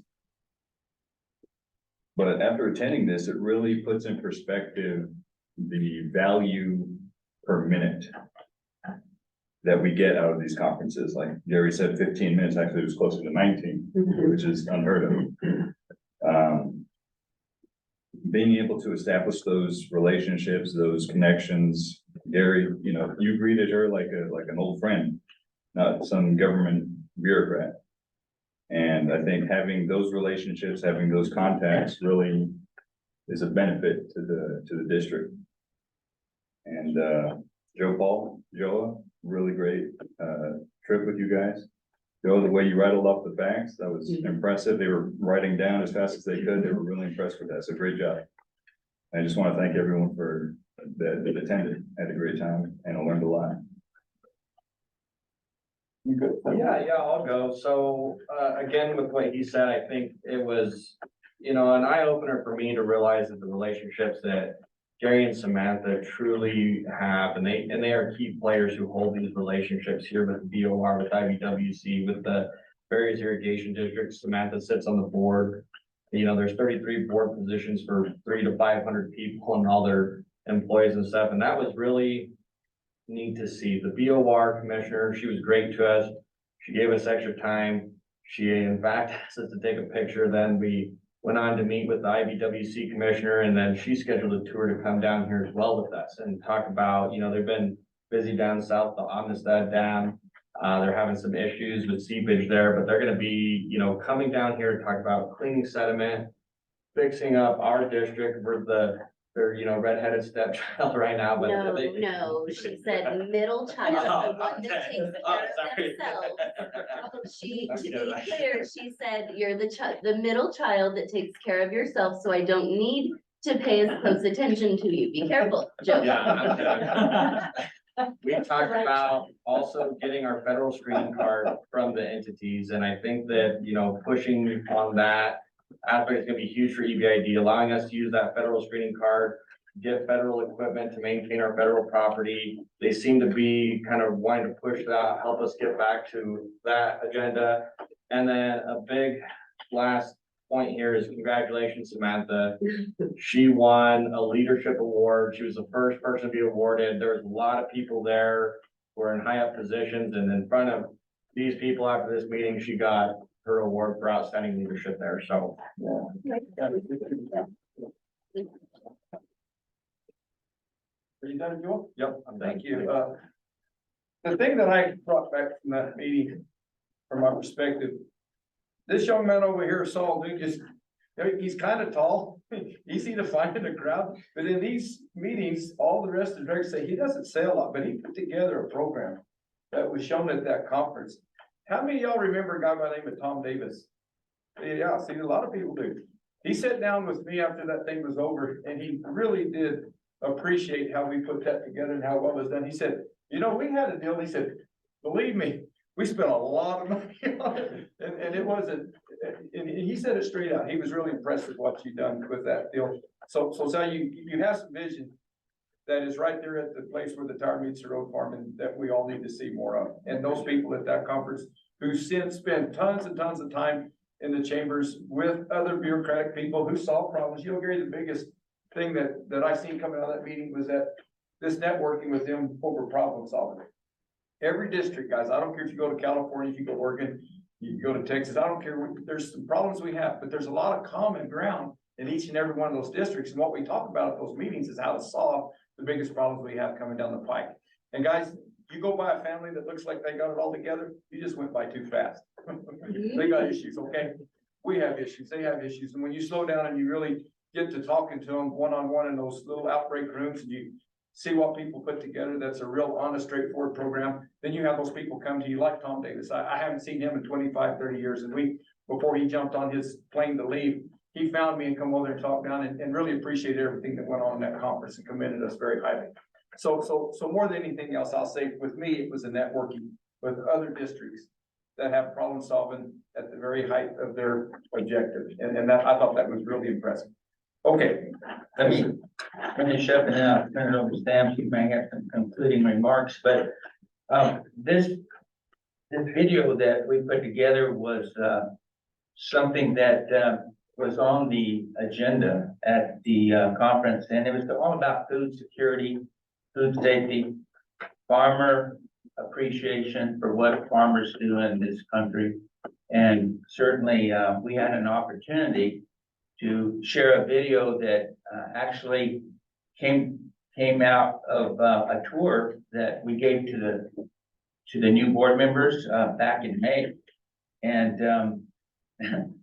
But after attending this, it really puts in perspective the value per minute that we get out of these conferences. Like Gary said, 15 minutes, actually it was closer to 19, which is unheard of. Being able to establish those relationships, those connections. Gary, you know, you greeted her like an old friend, not some government bureaucrat. And I think having those relationships, having those contacts really is a benefit to the district. And Joa, really great trip with you guys. Joe, the way you rattled off the facts, that was impressive. They were writing down as fast as they could. They were really impressed with that. So great job. I just want to thank everyone for that attended. Had a great time and I learned a lot. Yeah, I'll go. So, again, with what he said, I think it was, you know, an eye opener for me to realize that the relationships that Gary and Samantha truly have, and they are key players who hold these relationships here with the BOR, with IBWC, with the various irrigation districts. Samantha sits on the board. You know, there's 33 board positions for 300 to 500 people and all their employees and stuff. And that was really neat to see. The BOR commissioner, she was great to us. She gave us extra time. She, in fact, asked us to take a picture. Then we went on to meet with the IBWC commissioner, and then she scheduled a tour to come down here as well with us and talk about, you know, they've been busy down south, the Amistad Dam. They're having some issues with seepage there, but they're going to be, you know, coming down here to talk about cleaning sediment, fixing up our district. They're, you know, redheaded stepchild right now, but No, she said middle child, the one that takes care of themselves. To be clear, she said, you're the middle child that takes care of yourself, so I don't need to pay as close attention to you. Be careful, Joe. Yeah, we talked about also getting our federal screening card from the entities, and I think that, you know, pushing on that aspect is gonna be huge for EBID, allowing us to use that federal screening card, get federal equipment to maintain our federal property. They seem to be kind of wanting to push that, help us get back to that agenda. And then a big last point here is congratulations, Samantha. She won a leadership award. She was the first person to be awarded. There was a lot of people there who were in high up positions, and in front of these people after this meeting, she got her award for outstanding leadership there. So Are you done, Joel? yep, Thank you. The thing that I brought back from that meeting, from my perspective, this young man over here, Saul Lucas, he's kind of tall, easy to find in the crowd, but in these meetings, all the rest of the directors say he doesn't say a lot, but he put together a program that was shown at that conference. How many of y'all remember a guy by the name of Tom Davis? Yeah, see, a lot of people do. He sat down with me after that thing was over, and he really did appreciate how we put that together and how well it was done. He said, you know, we had a deal. He said, believe me, we spent a lot of money on it, and it wasn't, and he said it straight out. He was really impressed with what you done with that deal. So you have some vision that is right there at the place where the tire meets the road farm, and that we all need to see more of. And those people at that conference who spent tons and tons of time in the chambers with other bureaucratic people who solve problems. You know, Gary, the biggest thing that I seen coming out of that meeting was that this networking with them over problem solving. Every district, guys, I don't care if you go to California, if you go to Oregon, you go to Texas, I don't care. There's some problems we have, but there's a lot of common ground in each and every one of those districts. And what we talk about at those meetings is how to solve the biggest problems we have coming down the pike. And guys, you go by a family that looks like they got it all together, you just went by too fast. They got issues, okay? We have issues, they have issues. And when you slow down and you really get to talking to them one-on-one in those little outbreak rooms, and you see what people put together, that's a real honest, straightforward program. Then you have those people come to you like Tom Davis. I haven't seen him in 25, 30 years. And before he jumped on his plane to leave, he found me and come over there and talk down and really appreciated everything that went on in that conference and commended us very highly. So more than anything else, I'll say with me, it was a networking with other districts that have problem solving at the very height of their objective. And that, I thought that was really impressive. Okay. Let me finish up and then I'll turn it over to Sam. She may have some concluding remarks, but this video that we put together was something that was on the agenda at the conference, and it was all about food security, food safety, farmer appreciation for what farmers do in this country. And certainly, we had an opportunity to share a video that actually came out of a tour that we gave to the new board members back in May. And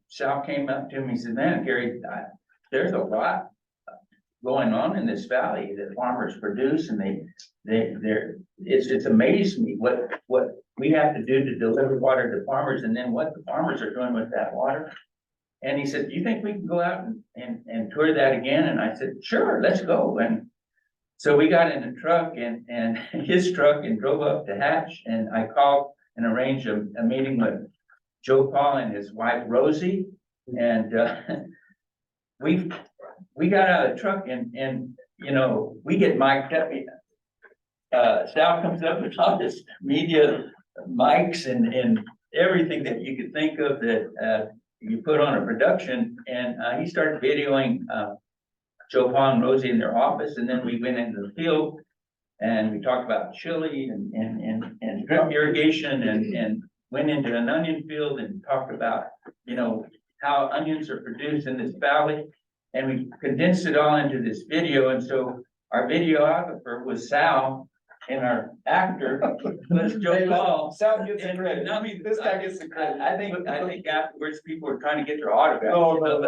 Sal came up to me and said, man, Gary, there's a lot going on in this valley that farmers produce, and it's amazed me what we have to do to deliver water to farmers, and then what the farmers are doing with that water. And he said, do you think we can go out and tour that again? And I said, sure, let's go. And so we got in a truck and his truck and drove up to Hatch, and I called and arranged a meeting with Joe Paul and his wife Rosie. And we got out of the truck and you know, we get mic'd up. Sal comes up with all this media mics and everything that you could think of that you put on a production. And he started videoing Joe Paul and Rosie in their office, and then we went into the field and we talked about chili and drip irrigation and went into an onion field and talked about, you know, how onions are produced in this valley. And we condensed it all into this video. And so our videographer was Sal, and our actor was Joe Paul. Sal gets the credit. I mean, This guy gets the credit. I think afterwards people were trying to get their autograph. No,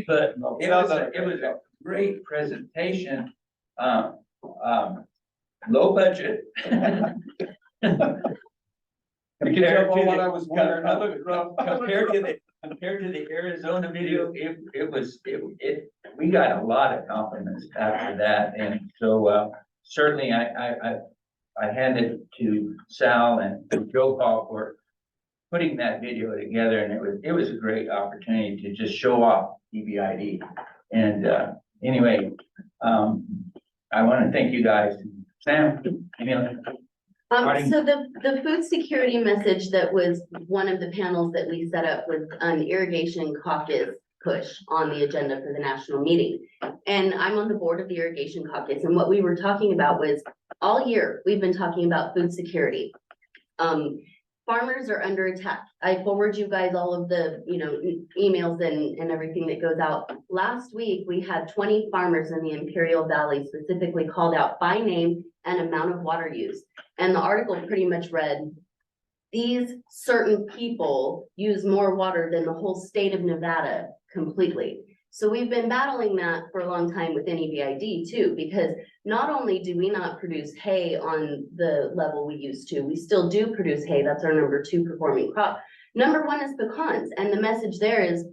But No, it Sal was does a great presentation. Low budget. You can tell by what I was wearing. I looked rough. Compared to the Arizona video, we got a lot of compliments after that. And so certainly I handed to Sal and to Joe Paul for putting that video together, and it was a great opportunity to just show off EBID. And anyway, I want to thank you guys. Sam, any other? So the food security message that was one of the panels that we set up was an irrigation caucus push on the agenda for the national meeting. And I'm on the board of the irrigation caucus, and what we were talking about was all year, we've been talking about food security. Farmers are under attack. I forward you guys all of the, you know, emails and everything that goes out. Last week, we had 20 farmers in the Imperial Valley specifically called out by name and amount of water use. And the article pretty much read, these certain people use more water than the whole state of Nevada completely. So we've been battling that for a long time within EBID too, because not only do we not produce hay on the level we used to, we still do produce hay. That's our #2 performing crop. #1 is pecans. And the message there is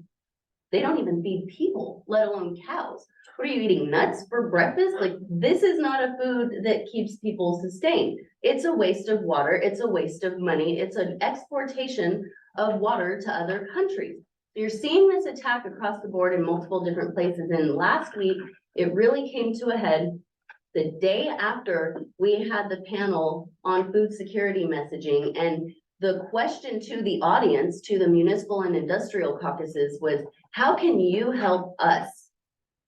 they don't even feed people, let alone cows. What are you eating, nuts for breakfast? Like, this is not a food that keeps people sustained. It's a waste of water. It's a waste of money. It's an exportation of water to other countries. You're seeing this attack across the board in multiple different places. And last week, it really came to a head the day after we had the panel on food security messaging. And the question to the audience, to the municipal and industrial caucuses was, how can you help us?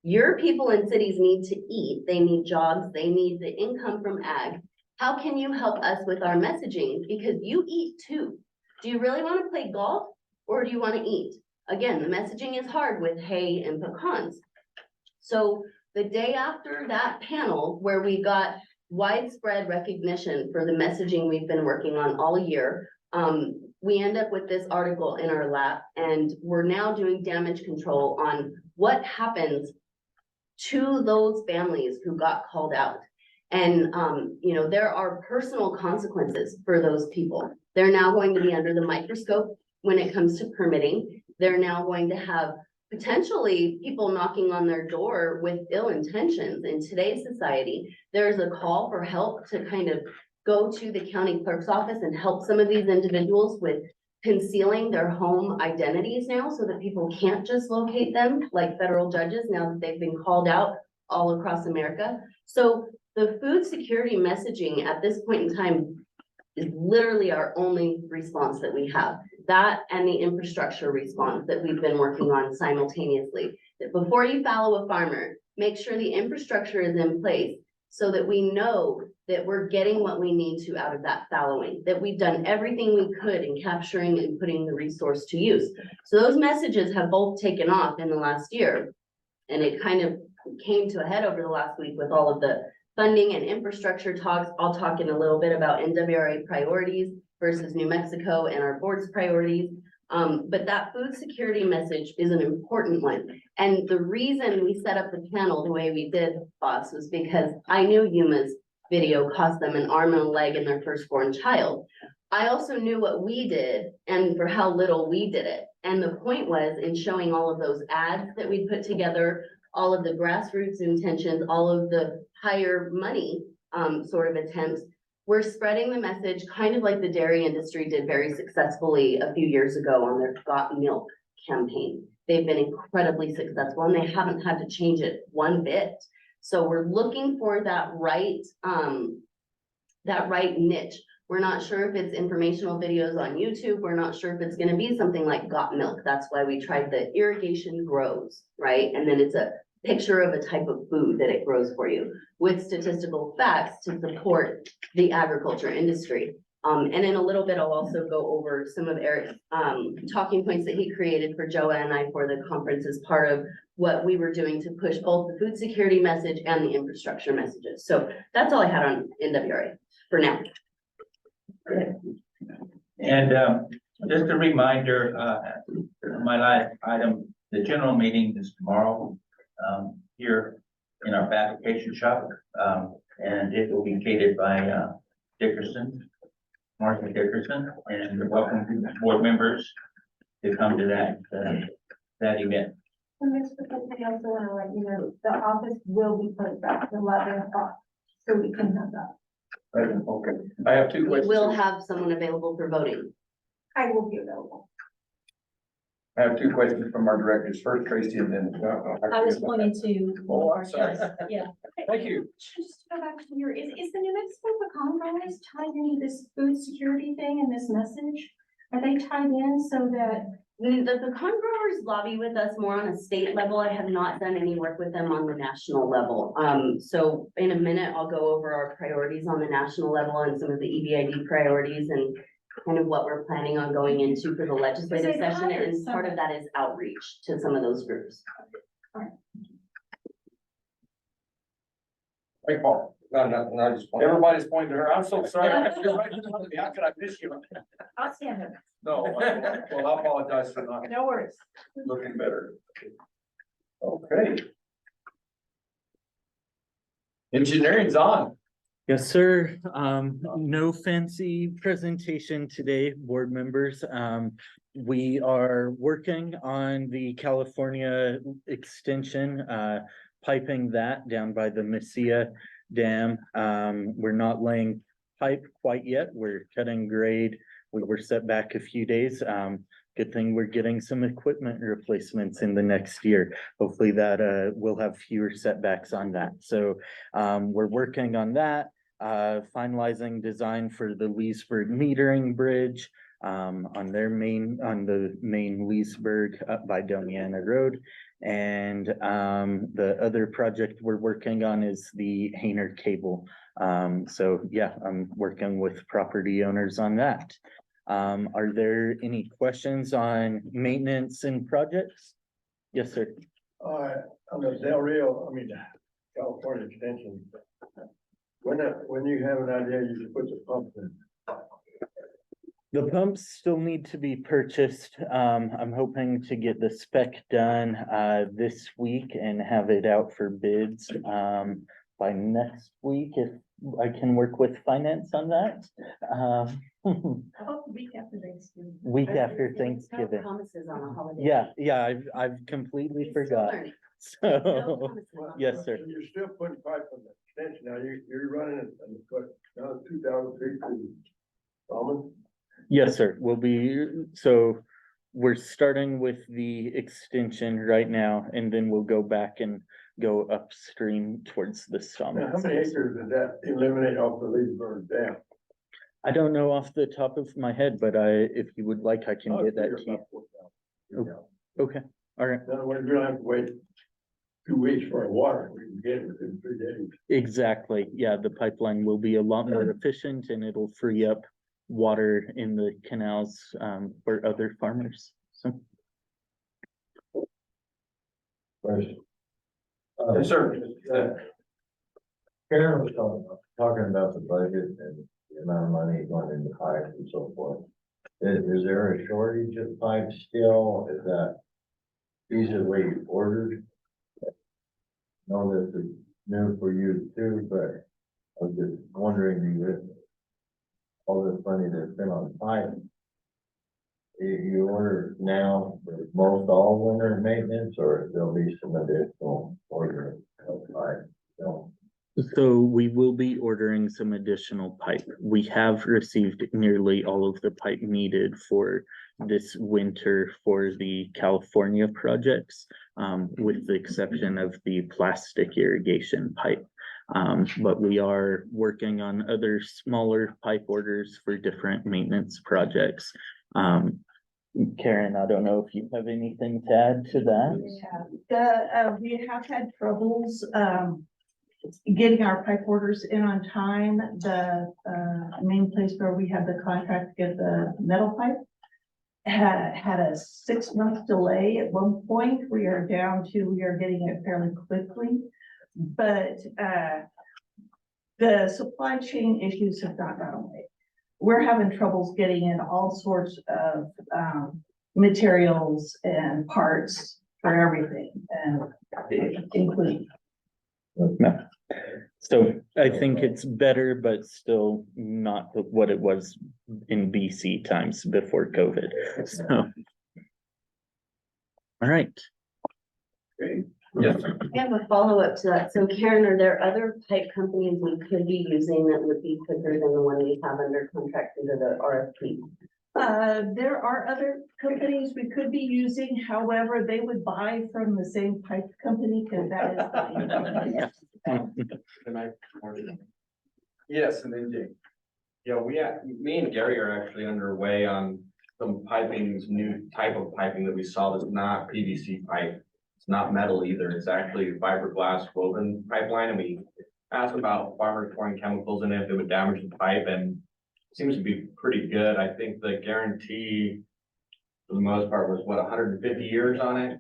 Your people in cities need to eat. They need jobs. They need the income from ag. How can you help us with our messaging? Because you eat too. Do you really want to play golf or do you want to eat? Again, the messaging is hard with hay and pecans. So the day after that panel, where we got widespread recognition for the messaging we've been working on all year, we end up with this article in our lap, and we're now doing damage control on what happens to those families who got called out. And, you know, there are personal consequences for those people. They're now going to be under the microscope when it comes to permitting. They're now going to have potentially people knocking on their door with ill intentions. In today's society, there's a call for help to kind of go to the county clerk's office and help some of these individuals with concealing their home identities now, so that people can't just locate them like federal judges now that they've been called out all across America. So the food security messaging at this point in time is literally our only response that we have. That and the infrastructure response that we've been working on simultaneously. That before you fallow a farmer, make sure the infrastructure is in place so that we know that we're getting what we need to out of that fallowing, that we've done everything we could in capturing and putting the resource to use. So those messages have both taken off in the last year. And it kind of came to a head over the last week with all of the funding and infrastructure talks. I'll talk in a little bit about NWRA priorities versus New Mexico and our board's priorities. But that food security message is an important one. And the reason we set up the panel the way we did, boss, was because I knew Yuma's video cost them an arm and a leg in their firstborn child. I also knew what we did and for how little we did it. And the point was in showing all of those ads that we put together, all of the grassroots intentions, all of the higher money sort of attempts, we're spreading the message kind of like the dairy industry did very successfully a few years ago on their Got Milk campaign. They've been incredibly successful and they haven't had to change it one bit. So we're looking for that right niche. We're not sure if it's informational videos on YouTube. We're not sure if it's going to be something like Got Milk. That's why we tried the irrigation grows, right? And then it's a picture of a type of food that it grows for you with statistical facts to support the agriculture industry. And in a little bit, I'll also go over some of Eric's talking points that he created for Joa and I for the conference as part of what we were doing to push both the food security message and the infrastructure messages. So that's all I had on NWRA for now. And just a reminder, my last item, the general meeting is tomorrow here in our fabrication shop. And it will be catered by Dickerson, Martha Dickerson, and you're welcome to board members to come to that event. And Mr. President, I also want to let you know, the office will be closed at 11 o'clock, so we can have that. Okay, I have two We questions. will have someone available for voting. I will be available. I have two questions from our directors. First, Tracy, and then. I was pointing to. Oh, I'm sorry. Yeah. Thank you. Just to go back to your, is the New Mexico pecan growers tied into this food security thing and this message? Are they tied in so that? The pecan growers lobby with us more on a state level. I have not done any work with them on the national level. So in a minute, I'll go over our priorities on the national level and some of the EBID priorities and kind of what we're planning on going into for the legislative session. And part of that is outreach to some of those groups. Hey, Paul. No, I just. Everybody's pointing to her. I'm so sorry. You're right in front of me. How could I miss you? I'll stand up. No, well, I apologize for not No worries. looking better. Okay. Engineering's on. Yes, sir. No fancy presentation today, board members. We are working on the California extension, piping that down by the Mesilla Dam. We're not laying pipe quite yet. We're cutting grade. We were set back a few days. Good thing we're getting some equipment replacements in the next year. Hopefully that we'll have fewer setbacks on that. So we're working on that, finalizing design for the Leesburg metering bridge on the main Leesburg up by Domiana Road. And the other project we're working on is the Hainer cable. So yeah, I'm working with property owners on that. Are there any questions on maintenance and projects? Yes, sir. On the Del Rio, California extension. When you have an idea, you can put the pump in. The pumps still need to be purchased. I'm hoping to get the spec done this week and have it out for bids by next week if I can work with finance on that. Week after Thanksgiving. Week after Thanksgiving. Promises on a holiday. Yeah, I've completely forgot. So, yes, sir. You're still putting pipe on the extension. Now you're running it and put another 2,000 feet to Almond. Yes, sir. So we're starting with the extension right now, and then we'll go back and go upstream towards the Now, summit. how many acres does that eliminate off the Leesburg Dam? I don't know off the top of my head, but if you would like, I can get that to you. Okay, all right. In other words, we don't have to wait 2 weeks for our water, we can get it within 3 days. Exactly. Yeah, the pipeline will be a lot more efficient and it'll free up water in the canals for other farmers. So. Yes, sir. Karen was talking about the budget and the amount of money going into pipes and so forth. Is there a shortage of pipes still? Is that easily ordered? I know this is new for you too, but I was just wondering, with all this money that's been on pipe, you order now for most all winter maintenance, or there'll be some additional ordering of pipe? So we will be ordering some additional pipe. We have received nearly all of the pipe needed for this winter for the California projects, with the exception of the plastic irrigation pipe. But we are working on other smaller pipe orders for different maintenance projects. Karen, I don't know if you have anything to add to that. We have had troubles, getting our pipe orders in on time. The main place where we had the contract to get the metal pipe had a 6-month delay at one point. We are down to, we are getting it fairly quickly, but the supply chain issues have not gone away. We're having troubles getting in all sorts of materials and parts for everything, and including. No. So I think it's better, but still not what it was in BC times before COVID. So. All right. Okay. Yes. I have a follow-up to that. So Karen, are there other pipe companies we could be using that would be quicker than the one we have under contract under the RFP? There are other companies we could be using, however, they would buy from the same pipe company, because that is. Yes, and then Jake. Yeah, me and Gary are actually underway on some new type of piping that we saw that's not PVC pipe. It's not metal either. It's actually fiberglass woven pipeline. And we asked about farmers pouring chemicals in it, if it would damage the pipe, and it seems to be pretty good. I think the guarantee for the most part was 150 years on it.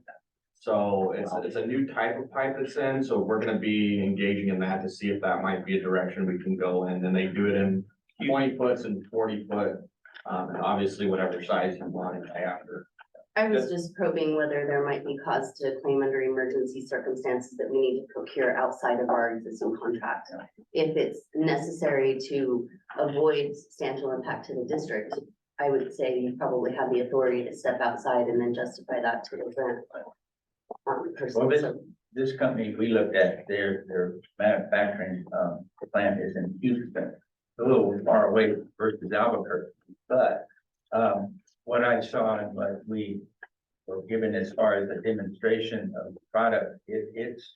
So it's a new type of pipe that's in, so we're gonna be engaging in that to see if that might be a direction we can go in. And they do it in 20 foot and 40 foot, and obviously whatever size you want in diameter. I was just probing whether there might be cause to claim under emergency circumstances that we need to procure outside of our existing contract. If it's necessary to avoid substantial impact to the district, I would say you probably have the authority to step outside and then justify that to the grant. Well, this company we looked at, their manufacturing plant is in Houston, a little far away versus Albuquerque. But what I saw and what we were given as far as a demonstration of the product, it's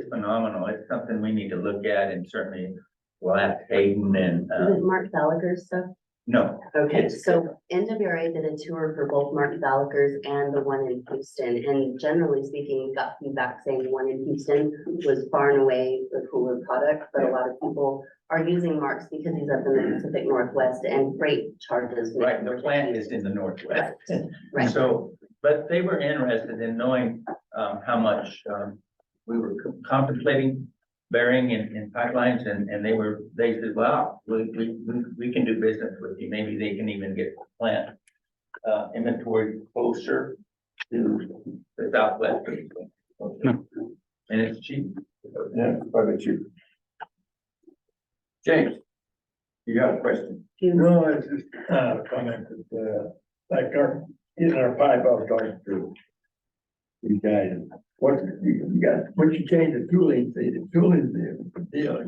phenomenal. It's something we need to look at, and certainly we'll ask Hayden and Is it Mark Gallagher's stuff? no. Okay, so NWRA did a tour for both Mark Gallagher's and the one in Houston, and generally speaking, we got feedback saying the one in Houston was far and away the cooler product, but a lot of people are using Mark's because he's up in the Pacific Northwest and freight charges. Right, the plant is in the Northwest. Right. So, but they were interested in knowing how much we were contemplating burying in pipelines, and they said, wow, we can do business with you. Maybe they can even get the plant inventory closer to the Southwest. And it's cheap. Yeah, probably cheap. James, you got a question? No, it's just a comment that, like in our pipe, I was talking to these guys. Once you change the tooling, the tooling's the deal,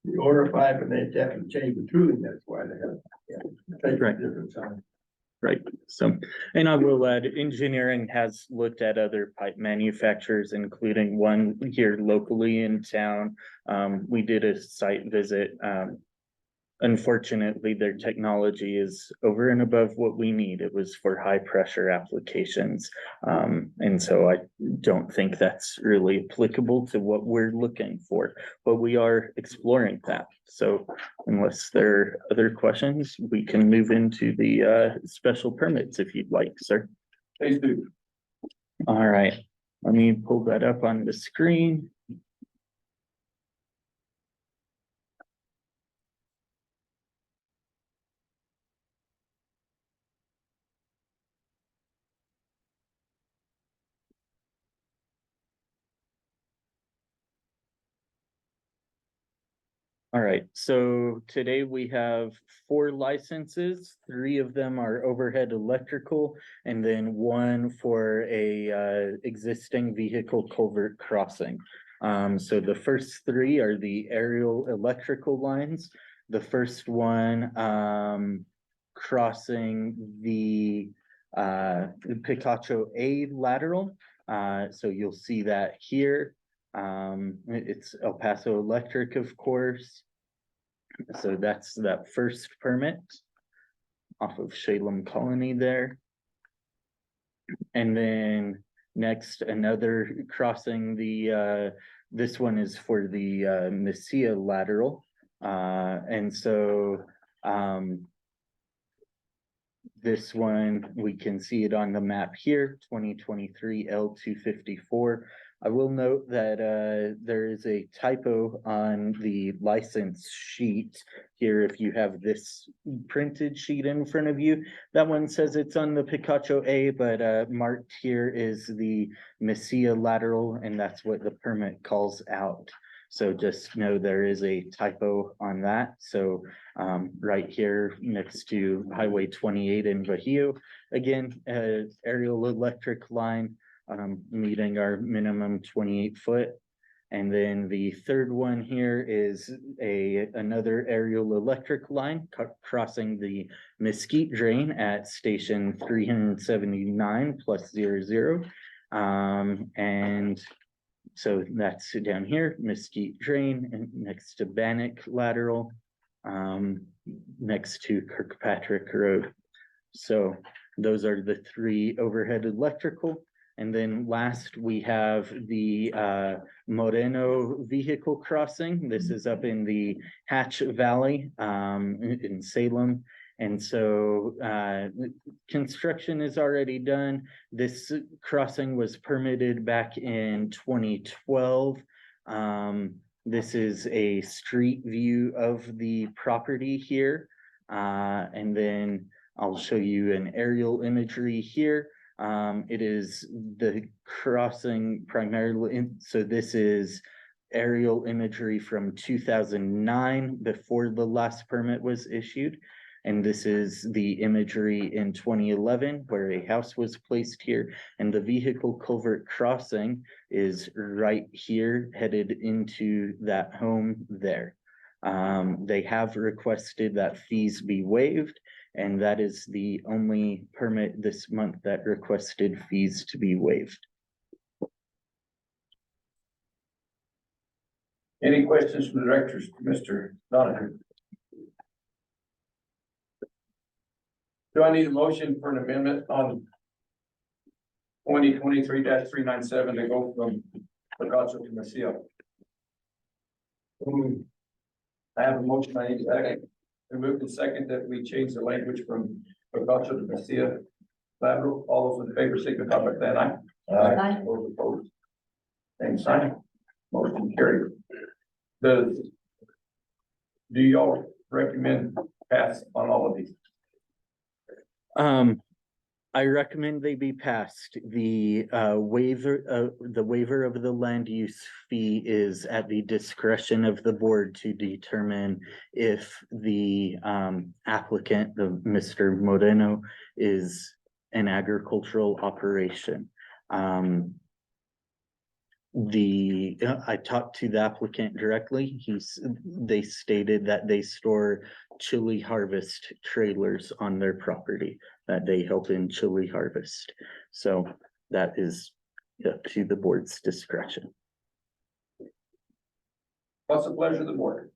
you order a pipe and they have to change the tooling, that's why they have. Right. Different time. Right, so, and I will add, engineering has looked at other pipe manufacturers, including one here locally in town. We did a site visit, unfortunately, their technology is over and above what we need. It was for high pressure applications. And so I don't think that's really applicable to what we're looking for, but we are exploring that. So unless there are other questions, we can move into the special permits if you'd like, sir. Please do. All right, let me pull that up on the screen. All right, so today we have 4 licenses. 3 of them are overhead electrical, and then 1 for a existing vehicle culvert crossing. So the first 3 are the aerial electrical lines. The first one crossing the Picacho A lateral. So you'll see that here. It's El Paso Electric, of course. So that's that first permit off of Shalem Colony there. And then next, another crossing the, this one is for the Messia lateral. And so this one, we can see it on the map here, 2023 L254. I will note that there is a typo on the license sheet here. If you have this printed sheet in front of you, that one says it's on the Picacho A, but marked here is the Messia lateral, and that's what the permit calls out. So just know there is a typo on that. So right here next to Highway 28 in Bahia, again, aerial electric line, meeting our minimum 28 foot. And then the third one here is another aerial electric line crossing the Mesquite Drain at station 379 plus 00. And so that's down here, Mesquite Drain, and next to Bannock Lateral, next to Kirkpatrick Road. So those are the 3 overhead electrical. And then last, we have the Moreno vehicle crossing. This is up in the Hatch Valley in Salem. And so construction is already done. This crossing was permitted back in 2012. This is a street view of the property here. And then I'll show you an aerial imagery here. It is the crossing primarily, so this is aerial imagery from 2009 before the last permit was issued. And this is the imagery in 2011 where a house was placed here, and the vehicle culvert crossing is right here headed into that home there. They have requested that fees be waived, and that is the only permit this month that requested fees to be waived. Any questions from the directors, Mr. Donovan? Do I need a motion for an amendment on 2023-397 to go from Picacho to Mesilla? I have a motion, I need a second. We moved to second that we change the language from Picacho to Mesilla lateral. All those in favor signify by saying aye. Aye. Those opposed, same sign. Motion carried. Do y'all recommend pass on all of these? I recommend they be passed. The waiver of the land use fee is at the discretion of the board to determine if the applicant, Mr. Moreno, is an agricultural operation. I talked to the applicant directly. They stated that they store chili harvest trailers on their property, that they help in chili harvest. So that is up to the board's discretion. What's the pleasure of the board?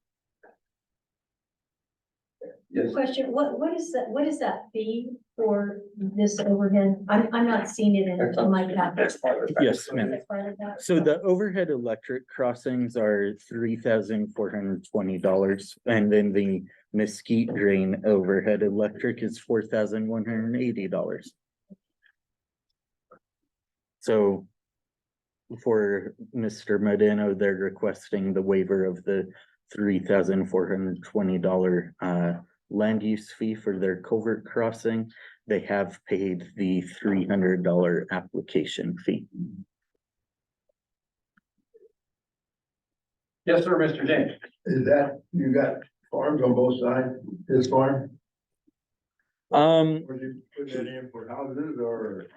Yes. Question, what is that fee for this overhead? I'm not seeing it in my cap. That's part of it. Yes, ma'am. That's part of that. So the overhead electric crossings are $3,420, and then the Mesquite Drain overhead electric is $4,180. So for Mr. Medino, they're requesting the waiver of the $3,420 land use fee for their culvert crossing. They have paid the $300 application fee. Yes, sir, Mr. James. Is that, you got farms on both sides, this farm? Or you put that in for houses or?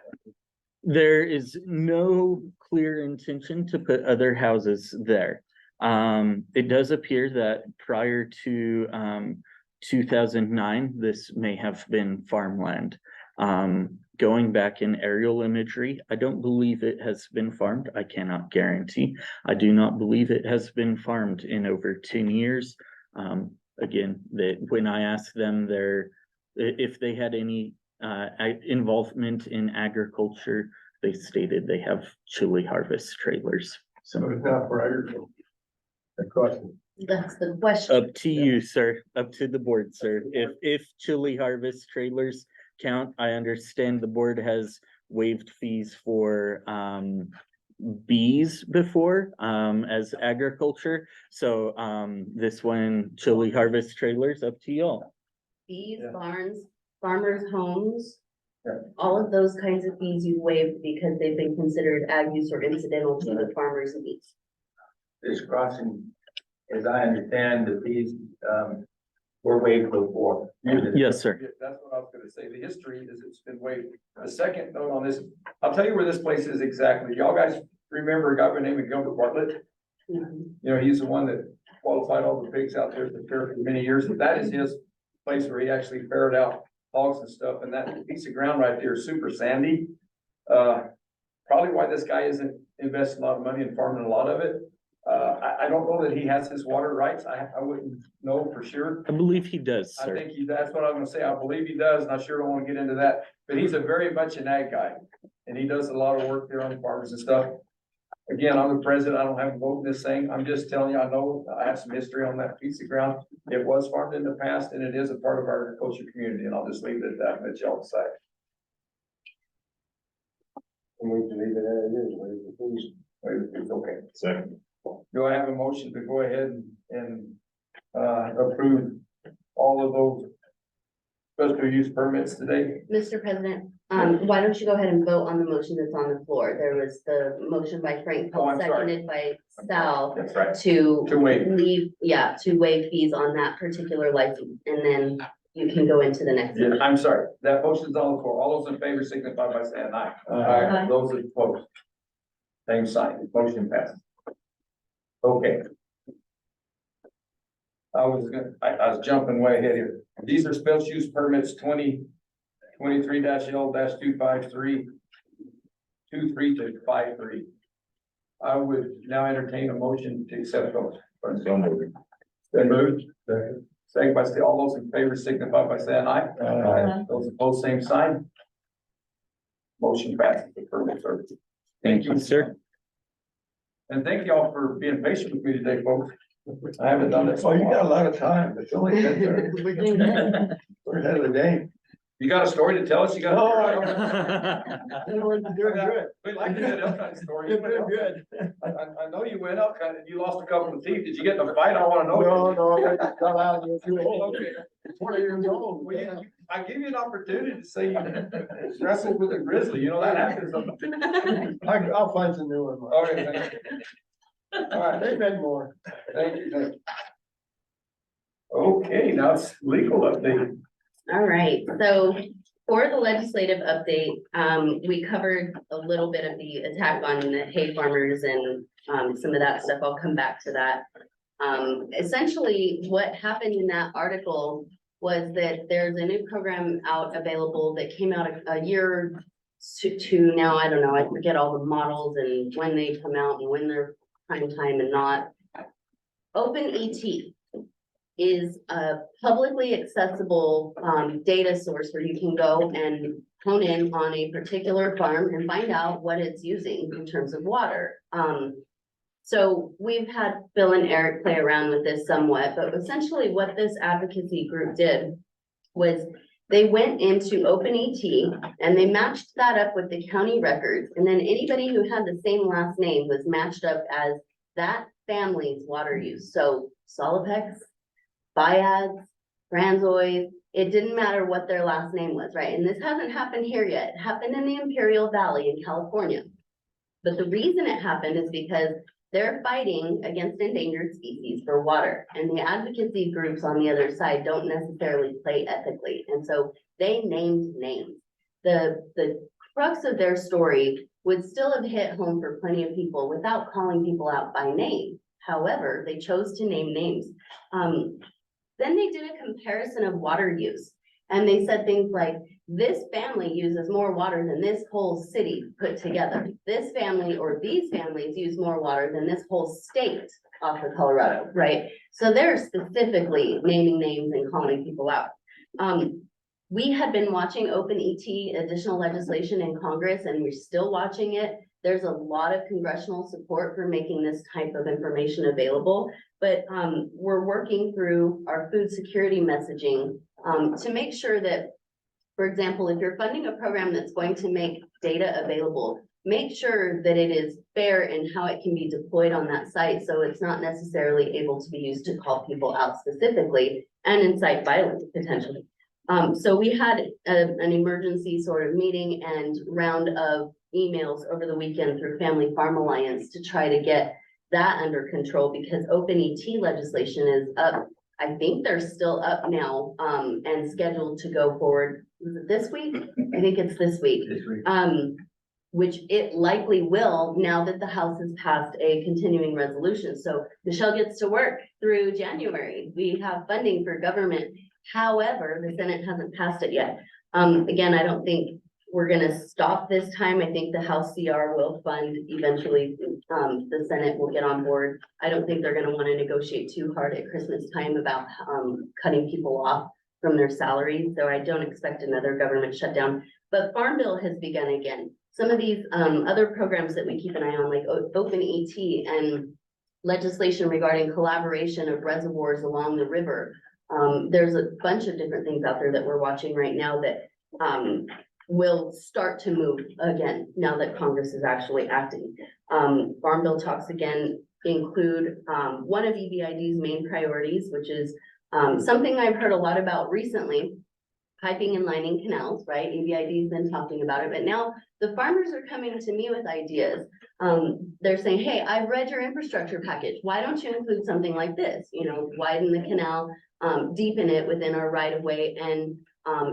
There is no clear intention to put other houses there. It does appear that prior to 2009, this may have been farmland. Going back in aerial imagery, I don't believe it has been farmed. I cannot guarantee. I do not believe it has been farmed in over 10 years. Again, that when I asked them if they had any involvement in agriculture, they stated they have chili harvest trailers. So it's not for agriculture. The question. That's the question. Up to you, sir. Up to the board, sir. If chili harvest trailers count, I understand the board has waived fees for bees before as agriculture. So this one, chili harvest trailers, up to y'all. Bees, barns, farmers' homes, all of those kinds of fees you waived because they've been considered ag use or incidental to the farmers' needs. This crossing, as I understand, the fees, were waived before. Yes, sir. That's what I was gonna say. The history is it's been waived. The second note on this, I'll tell you where this place is exactly. Y'all guys remember a guy by the name of Gilbert Bartlett? You know, he's the one that qualified all the pigs out there at the fair for many years. That is his place where he actually ferreted out hogs and stuff. And that piece of ground right there is super sandy. Probably why this guy isn't investing a lot of money in farming a lot of it. I don't know that he has his water rights. I wouldn't know for sure. I believe he does, I sir. think that's what I'm gonna say. I believe he does, and I sure don't wanna get into that, but he's a very much an ag guy. And he does a lot of work there on farmers and stuff. Again, I'm the president. I don't have a vote in this thing. I'm just telling you, I know I have some history on that piece of ground. It was farmed in the past and it is a part of our agriculture community, and I'll just leave it at that, and let y'all decide. We need to leave it as it is, waive the fees. It's okay. Second. Do I have a motion to go ahead and approve all of those special use permits today? Mr. President, why don't you go ahead and vote on the motion that's on the floor? There was the motion by Frank, Oh, I'm sorry. seconded by Sal That's right. to waive. to waive fees on that particular license, and then you can go into the next. Yeah, I'm sorry. That motion's on the floor. All those in favor signify by saying aye. Aye. Those opposed. Same sign. Motion passes. Okay. I was jumping way ahead here. These are special use permits 2023-L-253, 23-53. I would now entertain a motion to accept those. So moved. Then moved. Second by all those in favor signify by saying aye. Aye. Those opposed, same sign. Motion passes. The permits are. Thank you, sir. And thank y'all for being patient with me today, folks. I haven't done this. Oh, you got a lot of time. It's only 10:30. We're ahead of the game. You got a story to tell us? You got? You're doing good. We like to hear that kind of story. You're doing good. I know you went up and you lost a couple of teeth. Did you get in a fight? I wanna know. No, I just got out. You're too old. Okay. 20 years old. Well, I give you an opportunity to say you wrestled with a grizzly, you know, that happens. I'll find some new ones. Okay, thank you. All right, They've had more. thank you. Okay, now it's legal update. All right, so for the legislative update, we covered a little bit of the attack on the hay farmers and some of that stuff. I'll come back to that. Essentially, what happened in that article was that there's a new program out available that came out a year to now, I don't know, I forget all the models and when they come out and when they're prime time and not. Open ET. is a publicly accessible, data source where you can go and hone in on a particular farm and find out what it's using in terms of water. So we've had Bill and Eric play around with this somewhat, but essentially what this advocacy group did was they went into OpenET and they matched that up with the county records. And then anybody who had the same last name was matched up as that family's water use. So Solopex, Biads, Franzoids, it didn't matter what their last name was, right? And this hasn't happened here yet. It happened in the Imperial Valley in California. But the reason it happened is because they're fighting against endangered species for water. And the advocacy groups on the other side don't necessarily play ethically. And so they named names. The crux of their story would still have hit home for plenty of people without calling people out by name. However, they chose to name names. Then they did a comparison of water use. And they said things like, this family uses more water than this whole city put together. This family or these families use more water than this whole state off of Colorado, right? So they're specifically naming names and calling people out. We had been watching OpenET additional legislation in Congress, and we're still watching it. There's a lot of congressional support for making this type of information available, but we're working through our food security messaging to make sure that, for example, if you're funding a program that's going to make data available, make sure that it is fair in how it can be deployed on that site, so it's not necessarily able to be used to call people out specifically and incite violence potentially. So we had an emergency sort of meeting and round of emails over the weekend through Family Farm Alliance to try to get that under control, because OpenET legislation is up. I think they're still up now, and scheduled to go forward. Was it this week? I think it's this week. Which it likely will, now that the House has passed a continuing resolution. So Michelle gets to work through January. We have funding for government. However, the Senate hasn't passed it yet. Again, I don't think we're gonna stop this time. I think the House CR will fund eventually. The Senate will get on board. I don't think they're gonna wanna negotiate too hard at Christmas time about cutting people off from their salaries. So I don't expect another government shutdown. But Farm Bill has begun again. Some of these other programs that we keep an eye on, like OpenET and legislation regarding collaboration of reservoirs along the river. There's a bunch of different things out there that we're watching right now that will start to move again now that Congress is actually acting. Farm Bill talks again include one of EBID's main priorities, which is something I've heard a lot about recently, piping and lining canals, right? EBID's been talking about it, but now the farmers are coming to me with ideas. They're saying, hey, I've read your infrastructure package. Why don't you include something like this? You know, widen the canal, deepen it within our right of way, and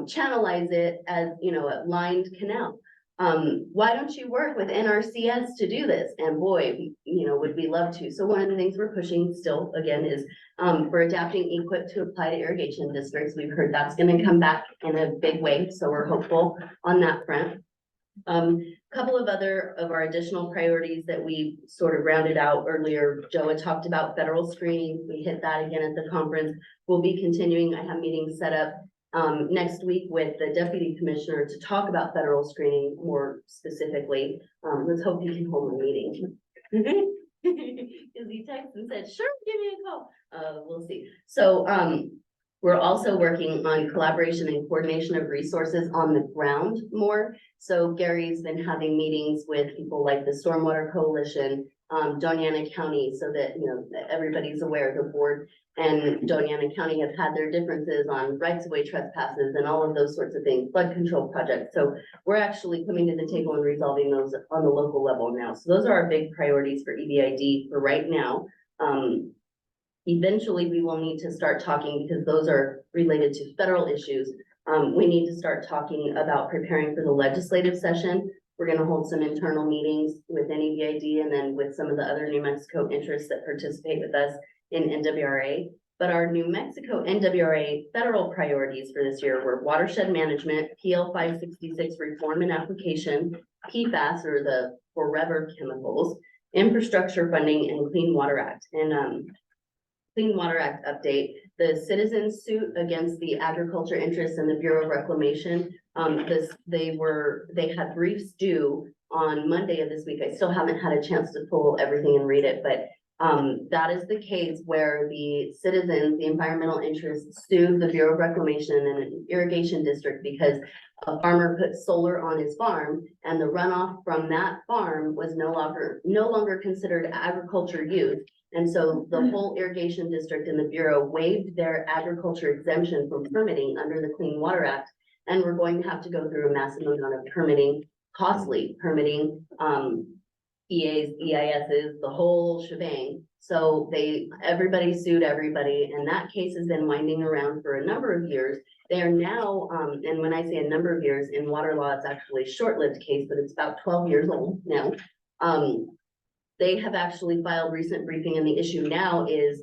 channelize it as, you know, a lined canal. Why don't you work with NRCS to do this? And boy, you know, would we love to. So one of the things we're pushing still, again, is for adapting equip to apply to irrigation districts. We've heard that's gonna come back in a big way, so we're hopeful on that front. Couple of other of our additional priorities that we sort of rounded out earlier. Joe had talked about federal screening. We hit that again at the conference. We'll be continuing. I have meetings set up next week with the deputy commissioner to talk about federal screening more specifically. Let's hope he can hold a meeting. Because he texted and said, sure, give me a call. We'll see. So we're also working on collaboration and coordination of resources on the ground more. So Gary's been having meetings with people like the Stormwater Coalition, Doña Ana County, so that, you know, everybody's aware. The board and Doña Ana County have had their differences on rights of way trespasses and all of those sorts of things, flood control projects. So we're actually coming to the table and resolving those on the local level now. So those are our big priorities for EBID for right now. Eventually we will need to start talking, because those are related to federal issues. We need to start talking about preparing for the legislative session. We're going to hold some internal meetings within EBID and then with some of the other New Mexico interests that participate with us in NWRA. But our New Mexico NWRA federal priorities for this year were watershed management, PL 566 reform and application, PFAS, or the forever chemicals, infrastructure funding, and Clean Water Act. And Clean Water Act update. the citizen suit against the agriculture interests and the Bureau of Reclamation. They had briefs due on Monday of this week. I still haven't had a chance to pull everything and read it, but that is the case where the citizens, the environmental interests sued the Bureau of Reclamation and an irrigation district because a farmer put solar on his farm and the runoff from that farm was no longer considered agriculture use. And so the whole irrigation district and the Bureau waived their agriculture exemption from permitting under the Clean Water Act. And we're going to have to go through a massive amount of permitting, costly permitting, EAs, EISs, the whole shebang. So everybody sued everybody, and that case has been winding around for a number of years. They are now, and when I say a number of years, in water law, it's actually a short-lived case, but it's about 12 years old now. They have actually filed recent briefing, and the issue now is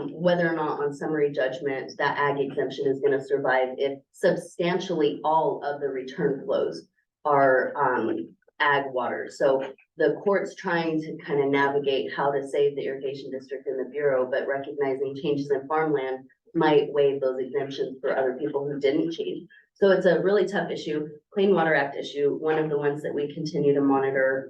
whether or not on summary judgment that ag exemption is going to survive if substantially all of the return flows are ag water. So the court's trying to kind of navigate how to save the irrigation district and the Bureau, but recognizing changes in farmland might waive those exemptions for other people who didn't change. So it's a really tough issue, Clean Water Act issue, one of the ones that we continue to monitor.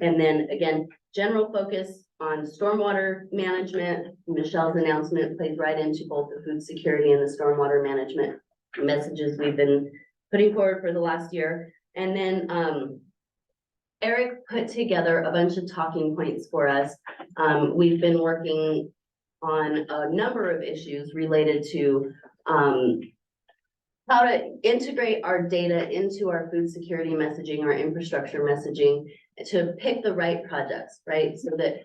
And then again, general focus on stormwater management. Michelle's announcement plays right into both the food security and the stormwater management messages we've been putting forward for the last year. And then Eric put together a bunch of talking points for us. We've been working on a number of issues related to how to integrate our data into our food security messaging, our infrastructure messaging, to pick the right projects, right? So that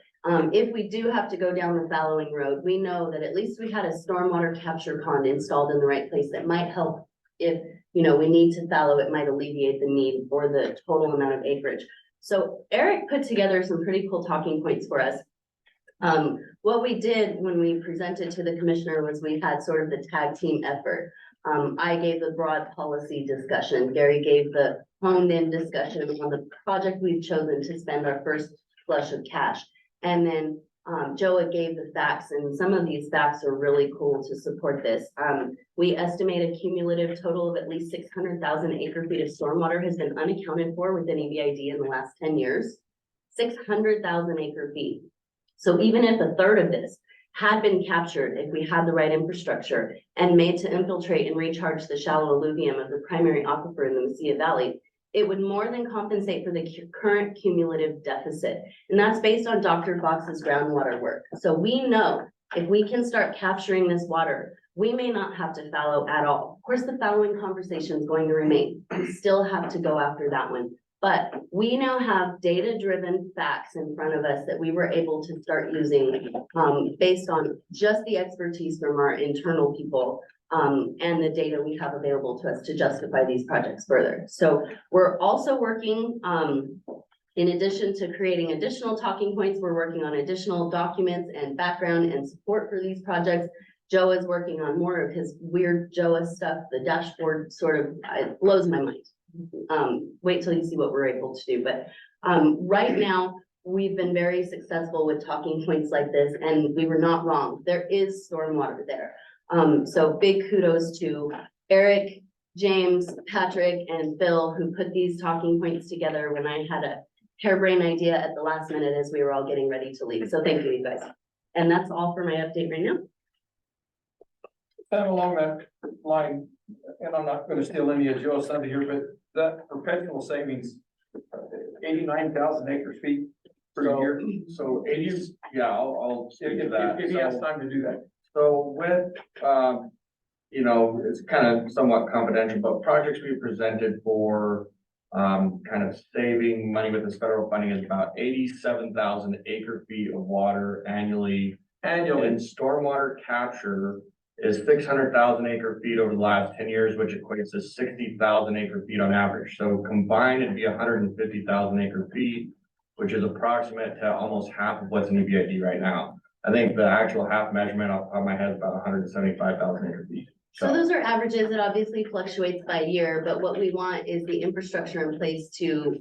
if we do have to go down the fallowing road, we know that at least we had a stormwater capture pond installed in the right place that might help. If we need to fallow, it might alleviate the need for the total amount of acreage. So Eric put together some pretty cool talking points for us. What we did when we presented to the commissioner was we had sort of the tag team effort. I gave the broad policy discussion. Gary gave the honed in discussion on the project we've chosen to spend our first flush of cash. And then Joa gave the facts, and some of these facts are really cool to support this. We estimate a cumulative total of at least 600,000 acre feet of stormwater has been unaccounted for within EBID in the last 10 years. 600,000 acre feet. So even if a third of this had been captured, if we had the right infrastructure and made to infiltrate and recharge the shallow alluvium of the primary aquifer in the Mesilla Valley, it would more than compensate for the current cumulative deficit. And that's based on Dr. Fox's groundwater work. So we know if we can start capturing this water, we may not have to fallow at all. Of course, the fallowing conversation is going to remain. We still have to go after that one. But we now have data-driven facts in front of us that we were able to start using based on just the expertise from our internal people and the data we have available to us to justify these projects further. So we're also working, in addition to creating additional talking points, we're working on additional documents and background and support for these projects. Joe is working on more of his weird Joa stuff. The dashboard sort of it blows my mind. Wait till you see what we're able to do. But right now, we've been very successful with talking points like this, and we were not wrong. There is stormwater there. So big kudos to Eric, James, Patrick, and Phil, who put these talking points together when I had a harebrained idea at the last minute as we were all getting ready to leave. So thank you guys. And that's all for my update right now. And along that line, and I'm not gonna steal any of Joe's thunder here, but that perpetual savings, 89,000 acre feet per year. So I'll speak to that. if he has time to do that. So with, it's kind of somewhat confidential, but projects we presented for kind of saving money with this federal funding is about 87,000 acre feet of water annually. And stormwater capture is 600,000 acre feet over the last 10 years, which equates to 60,000 acre feet on average. So combined, it'd be 150,000 acre feet, which is approximate to almost half of what's in EBID right now. I think the actual half measurement off the top of my head is about 175,000 acre feet. So those are averages. It obviously fluctuates by year, but what we want is the infrastructure in place to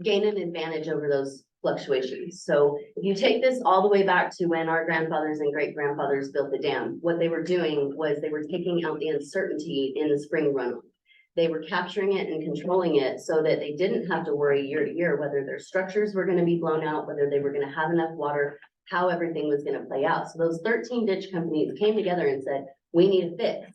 gain an advantage over those fluctuations. So if you take this all the way back to when our grandfathers and great grandfathers built the dam, what they were doing was they were taking out the uncertainty in the spring runoff. They were capturing it and controlling it so that they didn't have to worry year to year whether their structures were gonna be blown out, whether they were gonna have enough water, how everything was gonna play out. So those 13 ditch companies came together and said, we need a fix.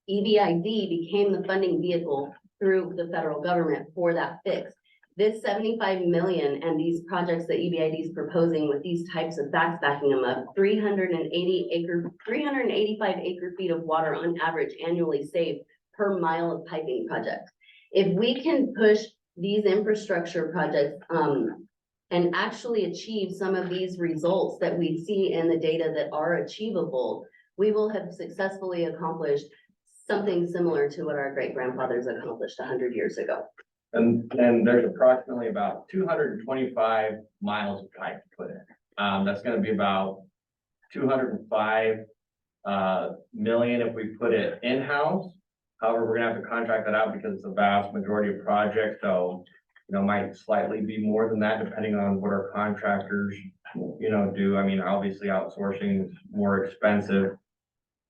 EBID became the funding vehicle through the federal government for that fix. This 75 million and these projects that EBID is proposing with these types of facts backing them up, 385 acre feet of water on average annually saved per mile of piping project. If we can push these infrastructure projects and actually achieve some of these results that we see in the data that are achievable, we will have successfully accomplished something similar to what our great grandfathers accomplished 100 years ago. And there's approximately about 225 miles of pipe to put in. That's gonna be about 205 million if we put it in-house. However, we're gonna have to contract that out because it's a vast majority of projects, so, might slightly be more than that depending on what our contractors, do. I mean, obviously outsourcing is more expensive.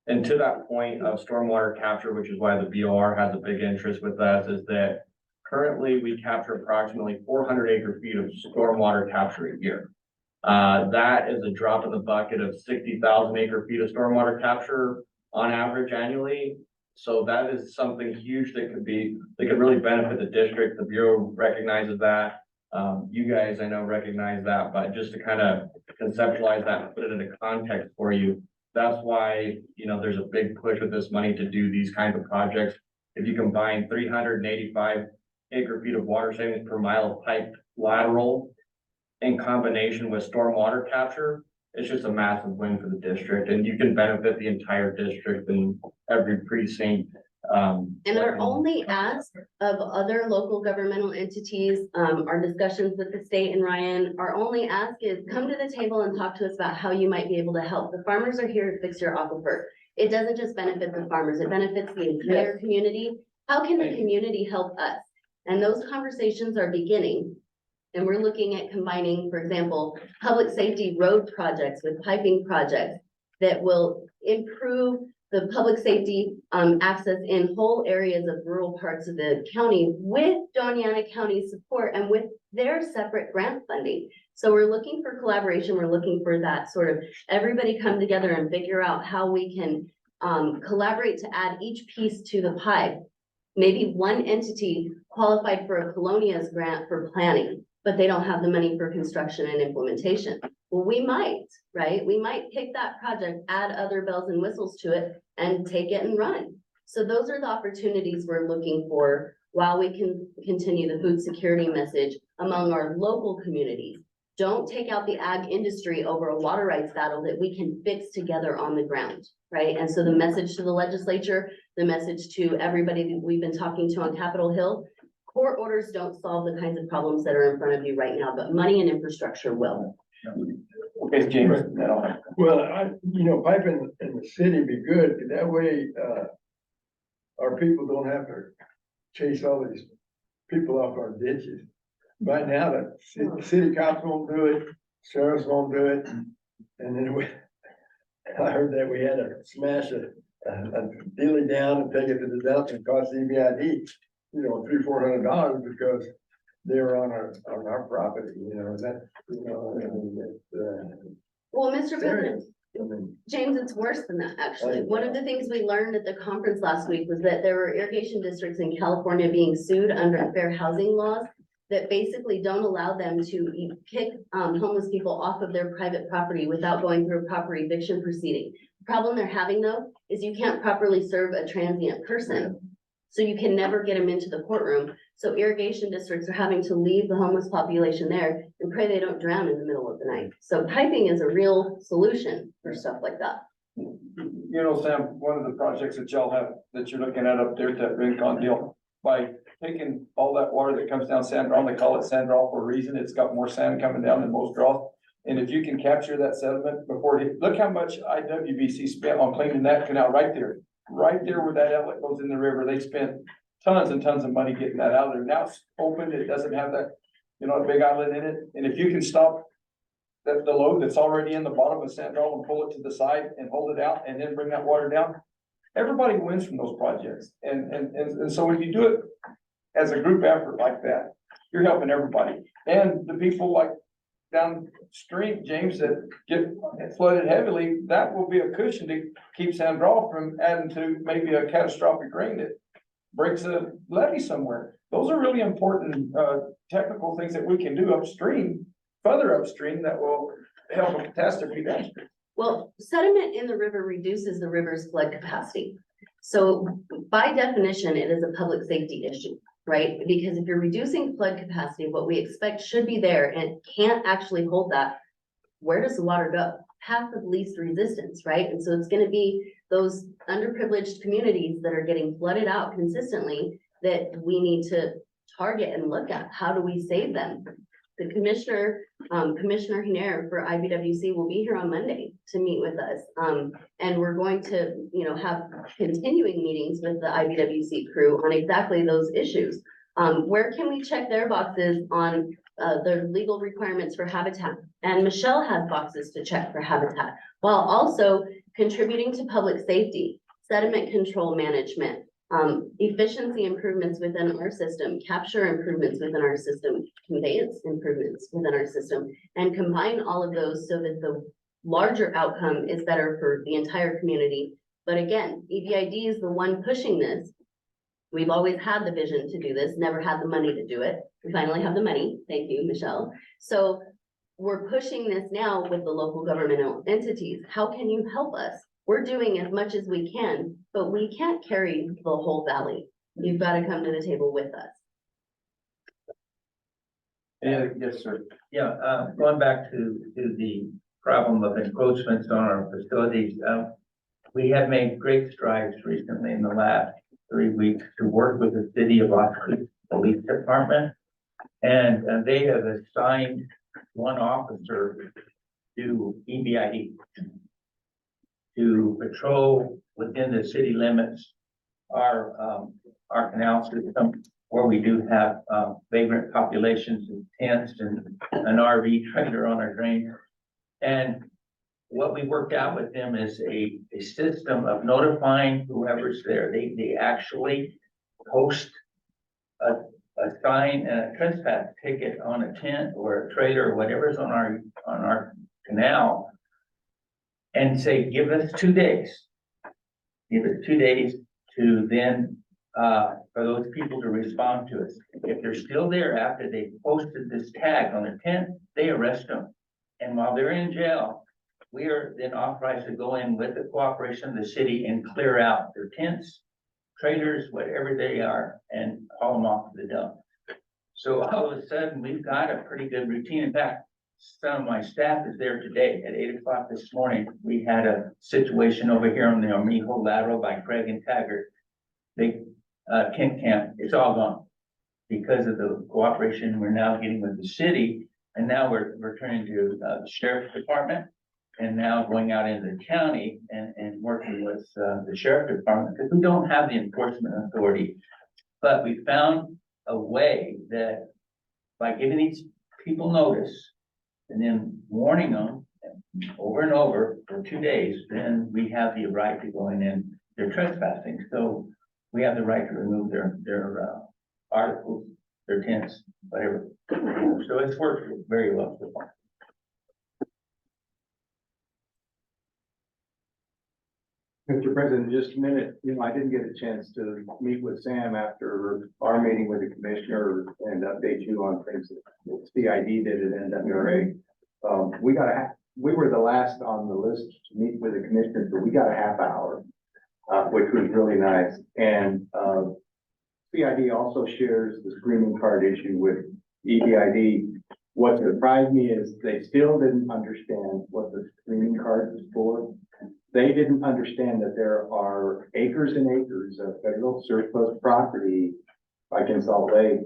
And to that point of stormwater capture, which is why the BOR has a big interest with us, is that currently we capture approximately 400 acre feet of stormwater capture a year. That is a drop in the bucket of 60,000 acre feet of stormwater capture on average annually. So that is something huge that could really benefit the district. The Bureau recognizes that. You guys, I know, recognize that, but just to kind of conceptualize that and put it into context for you, that's why, there's a big push with this money to do these kinds of projects. If you combine 385 acre feet of water savings per mile of pipe lateral in combination with stormwater capture, it's just a massive win for the district, and you can benefit the entire district and every precinct. And our only ask of other local governmental entities, our discussions with the state and Ryan, our only ask is come to the table and talk to us about how you might be able to help. The farmers are here to fix your aquifer. It doesn't just benefit the farmers, it benefits the entire community. How can the community help us? And those conversations are beginning. And we're looking at combining, for example, public safety road projects with piping projects that will improve the public safety access in whole areas of rural parts of the county with Doñana County support and with their separate grant funding. So we're looking for collaboration. We're looking for that sort of everybody come together and figure out how we can collaborate to add each piece to the pie. Maybe one entity qualified for a Colonia's grant for planning, but they don't have the money for construction and implementation. Well, we might, right? We might pick that project, add other bells and whistles to it and take it and run. So those are the opportunities we're looking for while we can continue the food security message among our local communities. Don't take out the ag industry over a water rights battle that we can fix together on the ground, right? And so the message to the legislature, the message to everybody that we've been talking to on Capitol Hill, court orders don't solve the kinds of problems that are in front of you right now, but money and infrastructure will. Okay, James. Well, piping in the city be good, that way, our people don't have to chase all these people off our ditches. Right now, the city cops won't do it, sheriffs won't do it, and then I heard that we had to smash a dealie down and take it to the dump and cost EBID, $300-400 because they're on our property, Well, Mr. President, James, it's worse than that, actually. One of the things we learned at the conference last week was that there were irrigation districts in California being sued under fair housing laws that basically don't allow them to kick homeless people off of their private property without going through a proper eviction proceeding. The problem they're having, though, is you can't properly serve a transient person. So you can never get them into the courtroom. So irrigation districts are having to leave the homeless population there and pray they don't drown in the middle of the night. So piping is a real solution for stuff like that. Sam, one of the projects that y'all have, that you're looking at up there, that Rincon deal, by taking all that water that comes down Sand Draw, they call it Sand Draw for a reason. It's got more sand coming down than most draws. And if you can capture that sediment before it, look how much IWBC spent on cleaning that canal right there where that outlet goes in the river. They spent tons and tons of money getting that out of there. Now it's open. It doesn't have that. you know, a big island in it, and if you can stop the load that's already in the bottom of Sandall and pull it to the side and hold it out and then bring that water down, everybody wins from those projects. And so when you do it as a group effort like that, you're helping everybody. And the people like downstream, James, that get flooded heavily, that will be a cushion to keep Sandral from adding to maybe a catastrophic rain that breaks a levee somewhere. Those are really important, technical things that we can do upstream, further upstream, that will help a catastrophe downstream. Well, sediment in the river reduces the river's flood capacity. So by definition, it is a public safety issue, right? Because if you're reducing flood capacity, what we expect should be there and it can't actually hold that, where does the water go? Path of least resistance, right? And so it's gonna be those underprivileged communities that are getting flooded out consistently that we need to target and look at. How do we save them? The commissioner, Commissioner Hiner for IBWC will be here on Monday to meet with us. And we're going to, you know, have continuing meetings with the IBWC crew on exactly those issues. Where can we check their boxes on the legal requirements for habitat? And Michelle has boxes to check for habitat, while also contributing to public safety, sediment control management, efficiency improvements within our system, capture improvements within our system, conveyance improvements within our system, and combine all of those so that the larger outcome is better for the entire community. But again, EBID is the one pushing this. We've always had the vision to do this, never had the money to do it. We finally have the money. Thank you, Michelle. So we're pushing this now with the local governmental entities. How can you help us? We're doing as much as we can, but we can't carry the whole valley. You've got to come to the table with us. Yeah, yes, sir. Yeah, going back to the problem of encroachments on our facilities, we have made great strides recently in the last 3 weeks to work with the city of Las Creek Police Department. And they have assigned one officer to EBID to patrol within the city limits our canal system, where we do have vagrant populations and tents and an RV trailer on our drain. And what we worked out with them is a system of notifying whoever's there. They actually post a sign and a trespass ticket on a tent or a trailer or whatever's on our canal, and say, give us 2 days. Give us 2 days to then for those people to respond to us. If they're still there after they posted this tag on their tent, they arrest them. And while they're in jail, we are then authorized to go in with the cooperation of the city and clear out their tents, trailers, whatever they are, and haul them off to the dump. So all of a sudden, we've got a pretty good routine. In fact, some of my staff is there today at 8 o'clock this morning. We had a situation over here on the Armijo lateral by Craig and Taggart. Big tent camp, it's all gone because of the cooperation we're now getting with the city. And now we're turning to the sheriff's department and now going out into the county and working with the sheriff's department, because we don't have the enforcement authority. But we found a way that by giving these people notice and then warning them over and over for 2 days, then we have the right to go in and they're trespassing. So we have the right to remove their articles, their tents, whatever. So it's worked very well so far. Mr. President, just a minute, I didn't get a chance to meet with Sam after our meeting with the commissioner and update you on things that CID did at NWRA. We were the last on the list to meet with the commissioner, but we got a half hour, which was really nice. And CID also shares the screening card issue with EBID. What surprised me is they still didn't understand what the screening card was for. They didn't understand that there are acres and acres of federal surplus property, like in Salt Lake.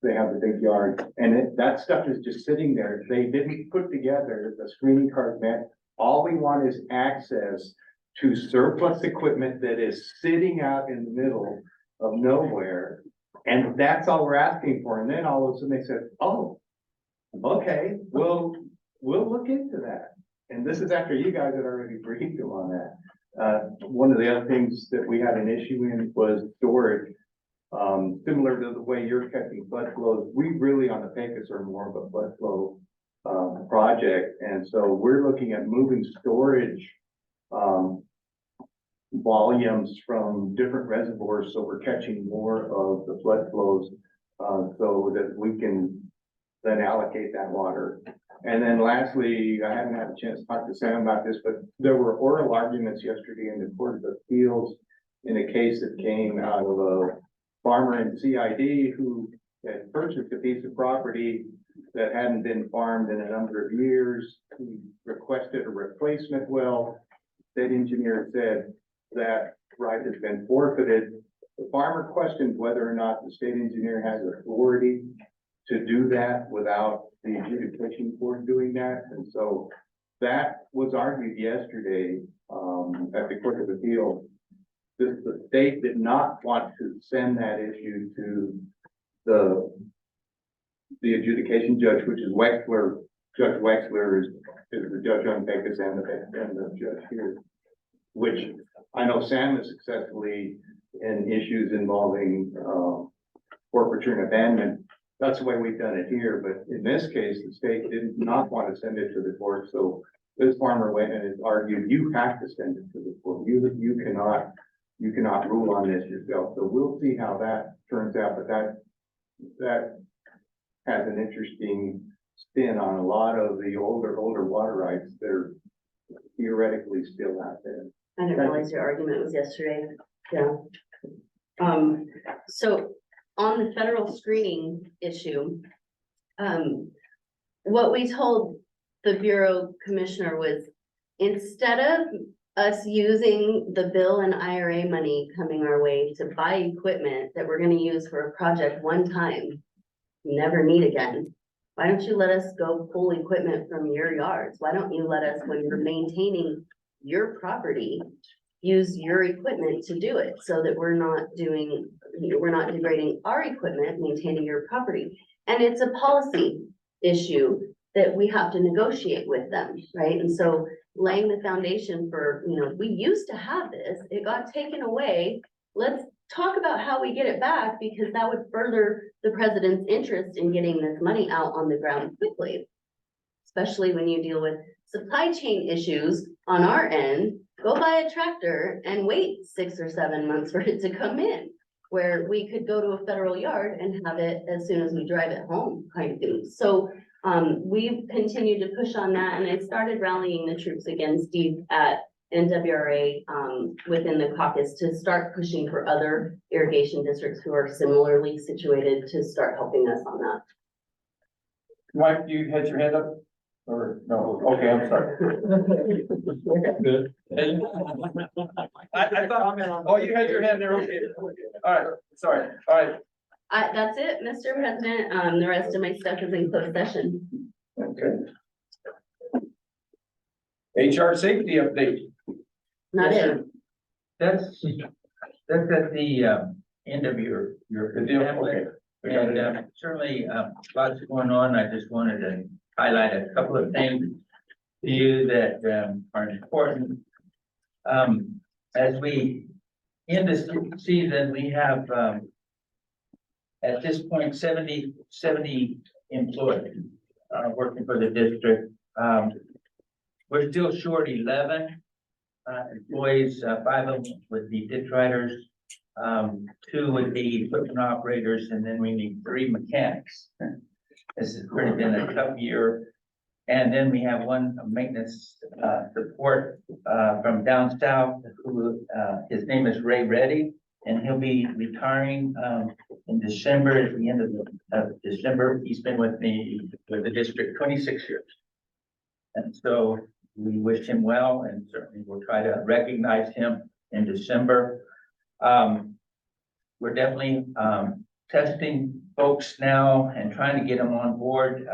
They have the big yard, and that stuff is just sitting there. They didn't put together the screening card meant all we want is access to surplus equipment that is sitting out in the middle of nowhere. And that's all we're asking for. And then all of a sudden they said, oh, Okay, well, we'll look into that. And this is after you guys had already briefed them on that. One of the other things that we had an issue in was storage. Similar to the way you're catching flood flows, we really on the Pecos are more of a flood flow project. And so we're looking at moving storage volumes from different reservoirs, so we're catching more of the flood flows so that we can then allocate that water. And then lastly, I haven't had a chance to talk to Sam about this, but there were oral arguments yesterday in the Court of Appeals in a case that came out of a farmer in CID who had purchased a piece of property that hadn't been farmed in a number of years. He requested a replacement well. State engineer said that right has been forfeited. The farmer questioned whether or not the state engineer has authority to do that without the adjudication court doing that. And so that was argued yesterday at the Court of Appeal. The state did not want to send that issue to the adjudication judge, which is Wexler. Judge Wexler is the judge on Pecos and the judge here, which I know Sam is successfully in issues involving forfeiture and abandonment. That's the way we've done it here, but in this case, the state did not want to send it to the court. So this farmer went and argued, you have to send it to the court. You cannot rule on this yourself. So we'll see how that turns out, but that has an interesting spin on a lot of the older water rights that are theoretically still out there. I didn't realize your argument was yesterday. Yeah. So on the federal screening issue, what we told the Bureau Commissioner was instead of us using the bill and IRA money coming our way to buy equipment that we're gonna use for a project one time, never need again, why don't you let us go pull equipment from your yards? Why don't you let us, when you're maintaining your property, use your equipment to do it so that we're not degrading our equipment, maintaining your property. And it's a policy issue that we have to negotiate with them, right? And so laying the foundation for, we used to have this, it got taken away. Let's talk about how we get it back, because that would further the president's interest in getting this money out on the ground quickly. Especially when you deal with supply chain issues on our end. Go buy a tractor and wait 6 or 7 months for it to come in, where we could go to a federal yard and have it as soon as we drive it home, kind of thing. So we've continued to push on that, and I started rallying the troops again, Steve, at NWRA within the caucus to start pushing for other irrigation districts who are similarly situated to start helping us on that. Mike, you had your hand up? Or no? Okay, I'm sorry. Good. I thought, oh, you had your hand there, okay. All right, sorry, all right. That's it, Mr. President. The rest of my stuff is in closed session. Okay. HR safety update. Not it. That's at the end of your Okay. and certainly lots going on. I just wanted to highlight a couple of things to you that are important. As we end this season, we have at this point 70 employees working for the district. We're still short 11 employees, 5 of them would be ditch riders, 2 would be equipment operators, and then we need 3 mechanics. This has really been a tough year. And then we have 1 maintenance support from down south, who his name is Ray Reddy, and he'll be retiring in December, at the end of December. He's been with me with the district 26 years. And so we wish him well, and certainly we'll try to recognize him in December. We're definitely testing folks now and trying to get them on board.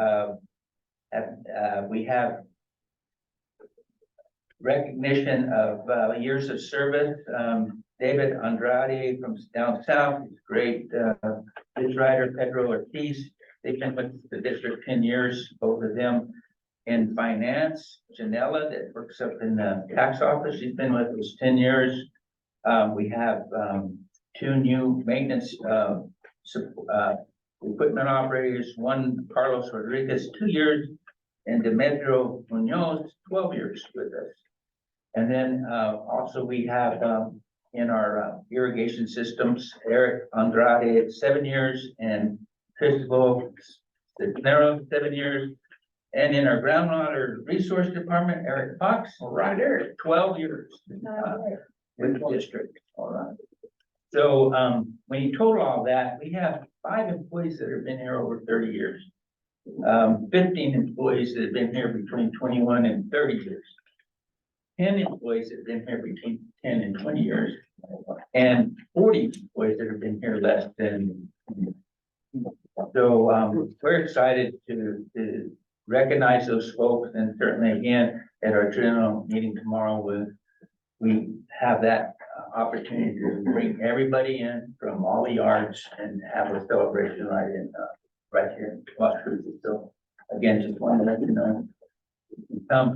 We have recognition of years of service. David Andrade from down south is great. His rider, Pedro Ortiz, They've been with the district 10 years, both of them. In finance, Janella that works up in the tax office, she's been with us 10 years. We have, two new maintenance, equipment operators, one Carlos Rodriguez, 2 years, and Demetrio Munoz, 12 years with us. And then, also we have, in our irrigation systems, Eric Andrade, 7 years, and Cristobal Cisneros, 7 years. And in our groundwater resource department, Eric Fox, right there, 12 years. With the district, all right. So, when you total all that, we have 5 employees that have been here over 30 years. 15 employees that have been here between 21 and 30 years. 10 employees that have been here between 10 and 20 years. And 40 employees that have been here less than. So, we're excited to recognize those folks, and certainly again, at our general meeting tomorrow we have that opportunity to bring everybody in from all the yards and have a celebration right here in Las Cruces. So again, just wanted to let you know,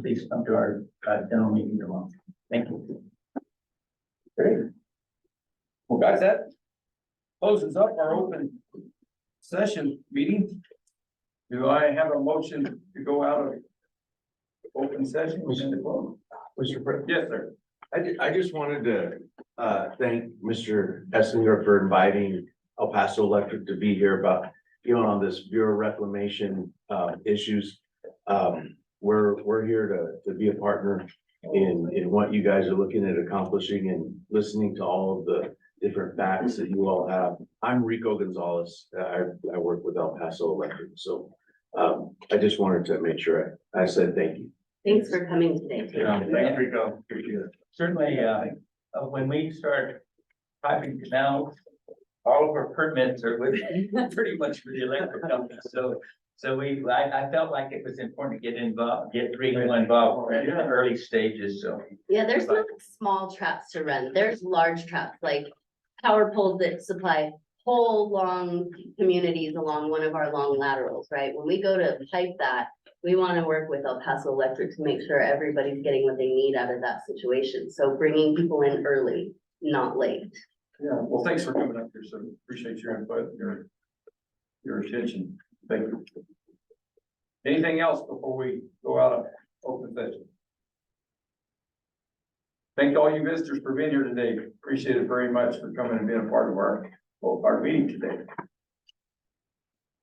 please come to our general meeting tomorrow. Thank you. Great. Well, guys, that closes up our open session meeting. Do I have a motion to go out of open session? Mr. President? Yes, sir. I just wanted to thank Mr. Essinger for inviting El Paso Electric to be here about, on this Bureau Reclamation issues. We're here to be a partner in what you guys are looking at accomplishing and listening to all of the different facts that you all have. I'm Rico Gonzalez. I work with El Paso Electric. So I just wanted to make sure I said thank you. Thanks for coming today. Thanks, Rico. Certainly, when we start piping canals, all of our permits are with, pretty much with the electric company. So I felt like it was important to get involved, get Rico involved in the early stages, so. Yeah, there's not small traps to run. There's large traps, like power poles that supply whole long communities along one of our long laterals, right? When we go to pipe that, we want to work with El Paso Electric to make sure everybody's getting what they need out of that situation. So bringing people in early, not late. Yeah, well, thanks for coming up here, so appreciate your input, your attention. Thank you. Anything else before we go out of open session? Thank all you visitors for being here today. Appreciate it very much for coming and being a part of our meeting today.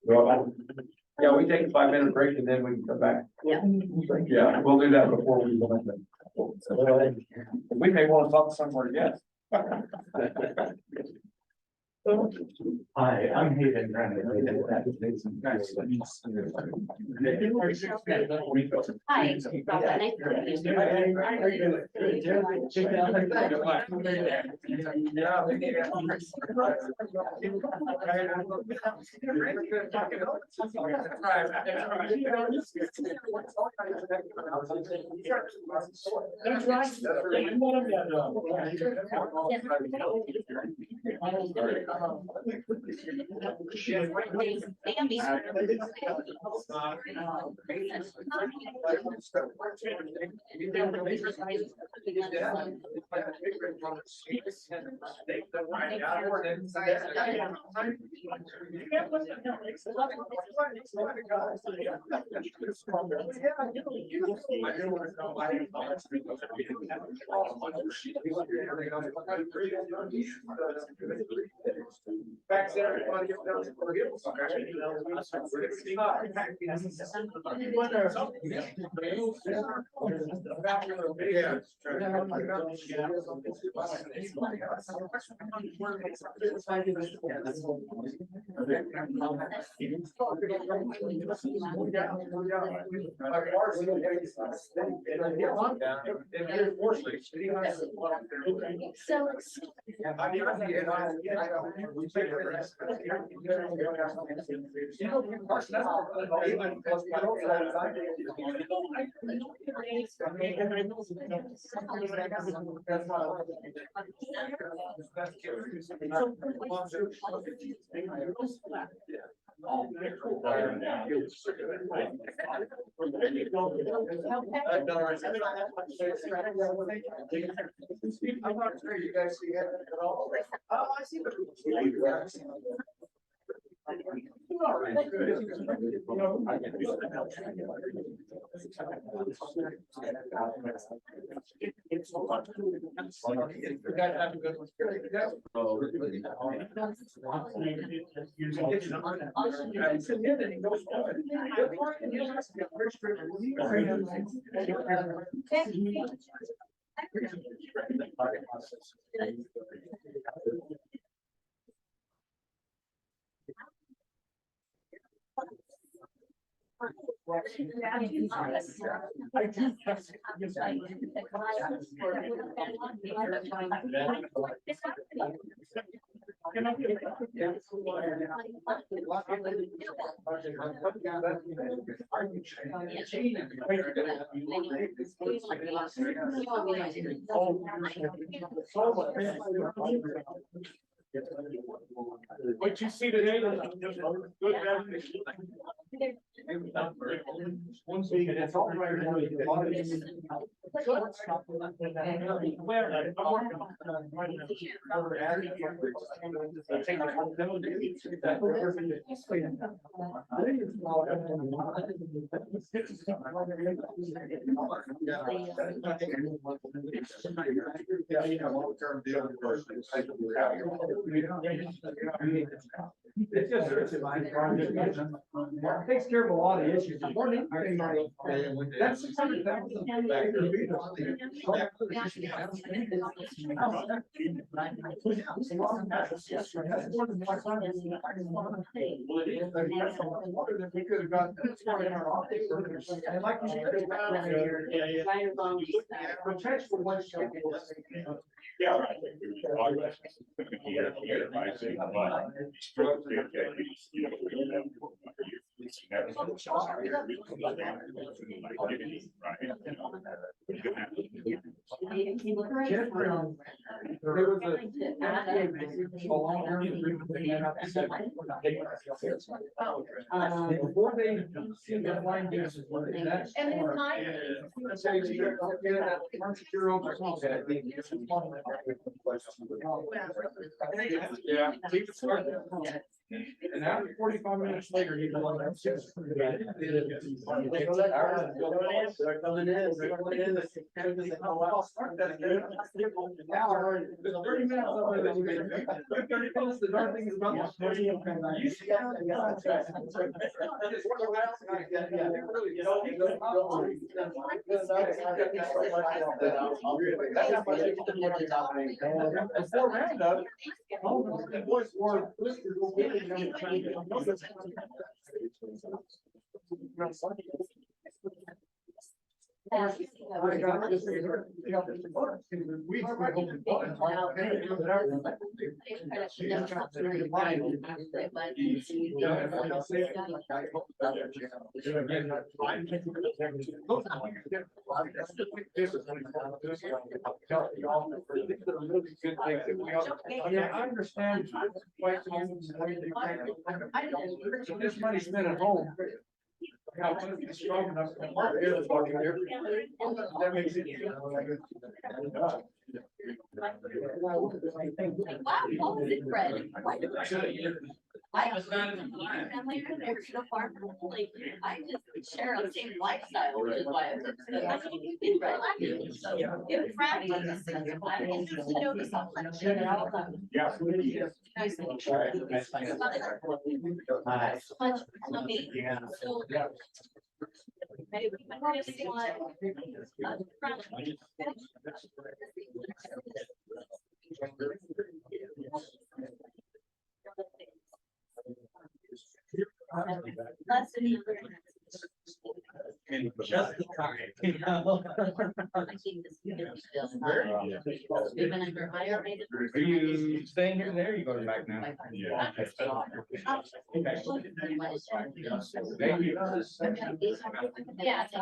Well, yeah, we take a 5-minute break and then we can come back. Yeah. Yeah, we'll do that before we go in. We may want to talk somewhere, yes. Hi, I'm Hayden. Hi, Robert, nice Thanks, everybody. I'm not sure you guys see it at all. Oh, I see. What you see today is just good. One thing, and it's all right now. It takes care of a lot of issues. That's 600,000. We could have got this one in our office. And like you said, potential one. Yeah, right. Before they see the line is. Yeah. And after 45 minutes later, you go on. The dark thing is about I understand. This money spent at home. That makes it. Wow, Fred. I was not in the plan. So far from like, I just share a same lifestyle, which is why I'm. So, it was Friday. I'm interested to know this. Yeah. Nice to meet you. So, maybe we might just want, less than the other. Just the time, you know? I think this is even under higher rate. Are you staying here today or are you going back now? Yeah. Thank you. Yeah, it's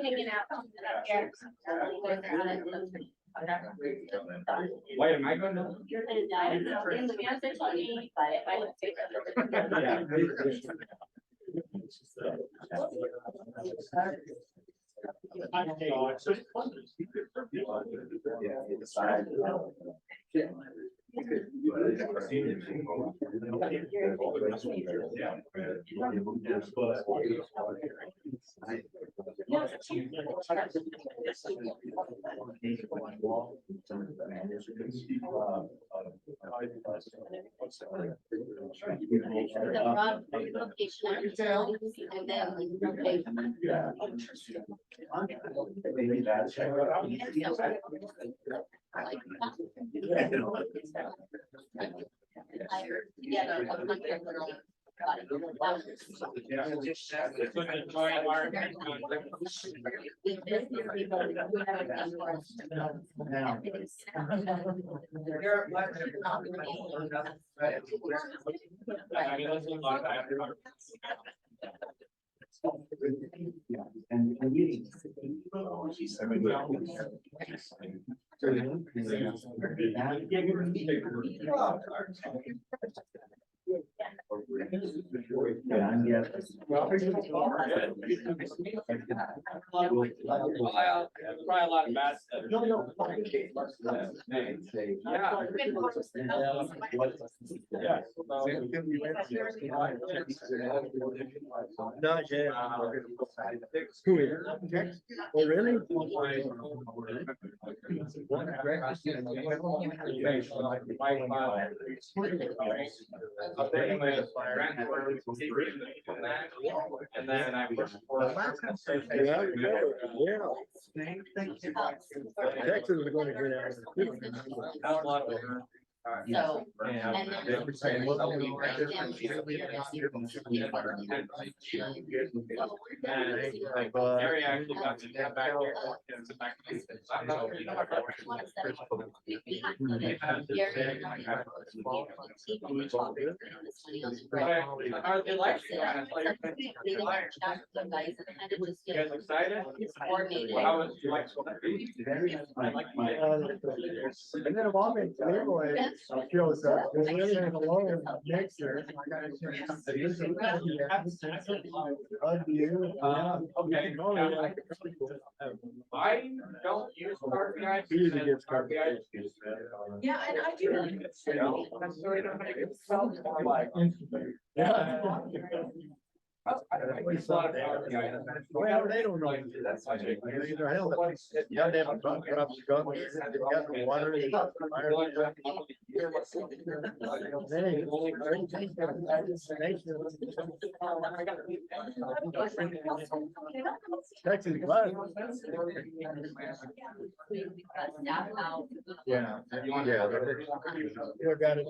hanging out. Wait, am I gonna? The broad location of utilities, and then we Maybe that's. And we. Probably a lot of bad stuff. Not yet. Who is? Oh, really? And then I pushed for. Yeah. Texas is going to get out. So, and Gary actually got to come back here. Are the election? You guys excited? How was your election? And then Obama, anyway, shows up, we're living alone next year. Okay. I don't use RBI. Easy gets covered. yeah, and I do. Well, they don't know. Either hell, yeah, they haven't dropped the gun, they've got the water. Texas, but. Yeah. You got it.